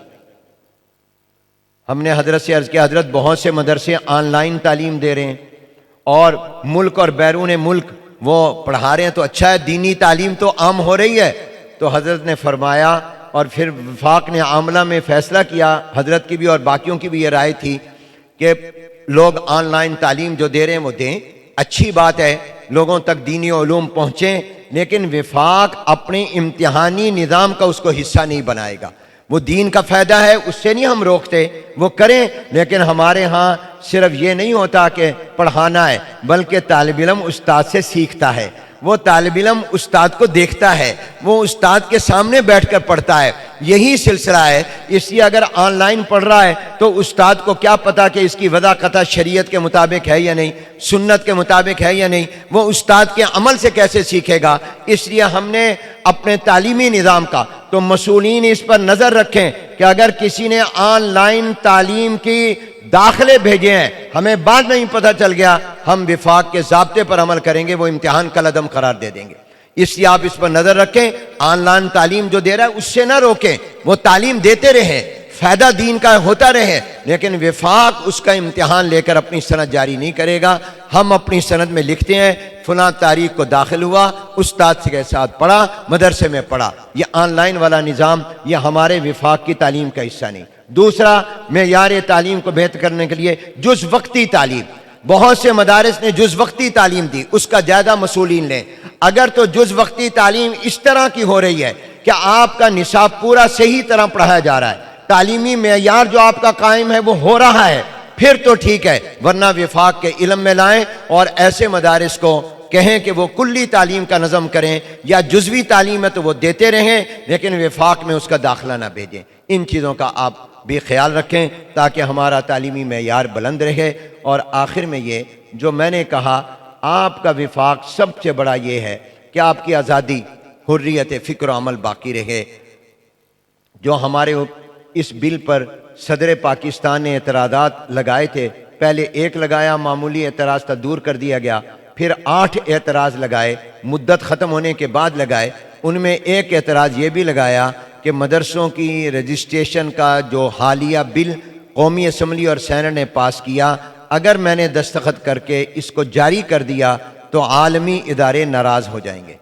ہم نے حضرت سے عرض کیا حضرت بہت سے مدرسے آن لائن تعلیم دے رہے ہیں اور ملک اور بیرون ملک وہ پڑھا رہے ہیں، تو اچھا ہے، دینی تعلیم تو عام ہو رہی ہے۔ تو حضرت نے فرمایا، اور پھر وفاق نے عاملہ میں فیصلہ کیا، حضرت کی بھی اور باقیوں کی بھی یہ رائے تھی کہ لوگ آن لائن تعلیم جو دے رہے ہیں وہ دیں، اچھی بات ہے، لوگوں تک دینی علوم پہنچیں، لیکن وفاق اپنے امتحانی نظام کا اس کو حصہ نہیں بنائے گا۔ وہ دین کا فائدہ ہے، اس سے نہیں ہم روکتے، وہ کریں، لیکن ہمارے ہاں صرف یہ نہیں ہوتا کہ پڑھانا ہے، بلکہ طالب علم استاد سے سیکھتا ہے، وہ طالب علم استاد کو دیکھتا ہے، وہ استاد کے سامنے بیٹھ کر پڑھتا ہے، یہی سلسلہ ہے۔ اس لیے اگر آن لائن پڑھ رہا ہے تو استاد کو کیا پتا کہ اس کی وضع قطع شریعت کے مطابق ہے یا نہیں، سنت کے مطابق ہے یا نہیں، وہ استاد کے عمل سے کیسے سیکھے گا۔ اس لیے ہم نے اپنے تعلیمی نظام کا، تو مسئولین اس پر نظر رکھیں کہ اگر کسی نے آن لائن تعلیم کی داخلے بھیجے ہیں، ہمیں بعد میں ہی پتہ چل گیا، ہم وفاق کے ضابطے پر عمل کریں گے، وہ امتحان کالعدم قرار دے دیں گے۔ اس لیے آپ اس پر نظر رکھیں، آن لائن تعلیم جو دے رہا ہے اس سے نہ روکیں، وہ تعلیم دیتے رہیں، فائدہ دین کا ہوتا رہے، لیکن وفاق اس کا امتحان لے کر اپنی سند جاری نہیں کرے گا۔ ہم اپنی سند میں لکھتے ہیں فلاں تاریخ کو داخل ہوا، استاد کے ساتھ پڑھا، مدرسے میں پڑھا۔ یہ آن لائن والا نظام یہ ہمارے وفاق کی تعلیم کا حصہ نہیں۔ دوسرا، معیار تعلیم کو بہتر کرنے کے لیے جز وقتی تعلیم، بہت سے مدارس نے جز وقتی تعلیم دی، اس کا زیادہ مسئولین لیں۔ اگر تو جز وقتی تعلیم اس طرح کی ہو رہی ہے کہ آپ کا نصاب پورا صحیح طرح پڑھایا جا رہا ہے، تعلیمی معیار جو آپ کا قائم ہے وہ ہو رہا ہے، پھر تو ٹھیک ہے، ورنہ وفاق کے علم میں لائیں اور ایسے مدارس کو کہیں کہ وہ کلی تعلیم کا نظم کریں، یا جزوی تعلیم ہے تو وہ دیتے رہیں، لیکن وفاق میں اس کا داخلہ نہ بھیجیں۔ ان چیزوں کا آپ بھی خیال رکھیں تاکہ ہمارا تعلیمی معیار بلند رہے۔ اور آخر میں یہ جو میں نے کہا، آپ کا وفاق سب سے بڑا یہ ہے کہ آپ کی آزادی، حریت فکر و عمل باقی رہے۔ جو ہمارے اس بل پر صدر پاکستان نے اعتراضات لگائے تھے، پہلے ایک لگایا، معمولی اعتراض تھا، دور کر دیا گیا، پھر 8 اعتراض لگائے، مدت ختم ہونے کے بعد لگائے۔ ان میں ایک اعتراض یہ بھی لگایا کہ مدرسوں کی رجسٹریشن کا جو حالیہ بل قومی اسمبلی اور سینٹ نے پاس کیا، اگر میں نے دستخط کر کے اس کو جاری کر دیا تو عالمی ادارے ناراض ہو جائیں گے،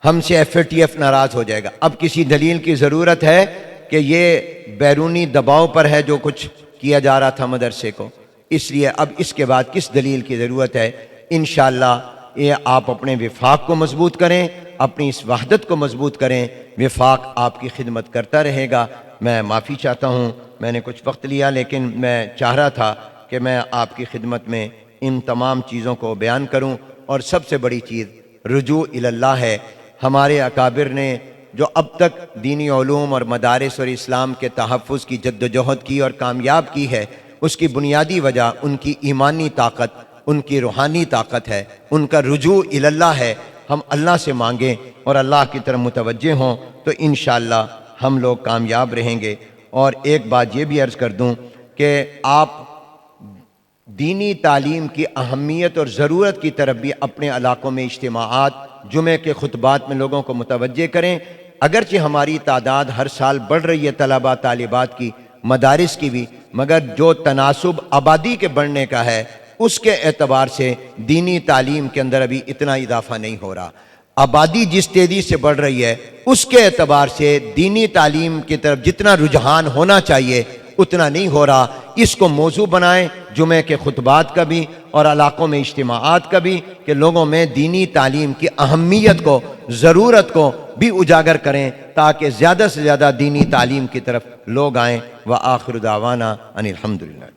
ہم سے FATF ناراض ہو جائے گا۔ اب کسی دلیل کی ضرورت ہے کہ یہ بیرونی دباؤ پر ہے جو کچھ کیا جا رہا تھا مدرسے کو، اس لیے اب اس کے بعد کس دلیل کی ضرورت ہے؟ انشاءاللہ یہ آپ اپنے وفاق کو مضبوط کریں، اپنی اس وحدت کو مضبوط کریں، وفاق آپ کی خدمت کرتا رہے گا۔ میں معافی چاہتا ہوں، میں نے کچھ وقت لیا، لیکن میں چاہ رہا تھا کہ میں آپ کی خدمت میں ان تمام چیزوں کو بیان کروں، اور سب سے بڑی چیز رجوع اللہ ہے۔ ہمارے اکابر نے جو اب تک دینی علوم اور مدارس اور اسلام کے تحفظ کی جد و جہد کی اور کامیاب کی ہے، اس کی بنیادی وجہ ان کی ایمانی طاقت، ان کی روحانی طاقت ہے، ان کا رجوع اللہ ہے۔ ہم اللہ سے مانگیں اور اللہ کی طرف متوجہ ہوں تو انشاءاللہ ہم لوگ کامیاب رہیں گے۔ اور ایک بات یہ بھی عرض کر دوں کہ آپ دینی تعلیم کی اہمیت اور ضرورت کی طرف بھی اپنے علاقوں میں اجتماعات، جمعے کے خطبات میں لوگوں کو متوجہ کریں۔ اگرچہ ہماری تعداد ہر سال بڑھ رہی ہے، طلباء طالبات کی، مدارس کی بھی، مگر جو تناسب آبادی کے بڑھنے کا ہے اس کے اعتبار سے دینی تعلیم کے اندر ابھی اتنا اضافہ نہیں ہو رہا۔ آبادی جس تیزی سے بڑھ رہی ہے اس کے اعتبار سے دینی تعلیم کی طرف جتنا رجحان ہونا چاہیے اتنا نہیں ہو رہا۔ اس کو موضوع بنائیں جمعے کے خطبات کا بھی اور علاقوں میں اجتماعات کا بھی، کہ لوگوں میں دینی تعلیم کی اہمیت کو، ضرورت کو بھی اجاگر کریں تاکہ زیادہ سے زیادہ دینی تعلیم کی طرف لوگ آئیں۔ وآخر دعوانا ان الحمدللہ۔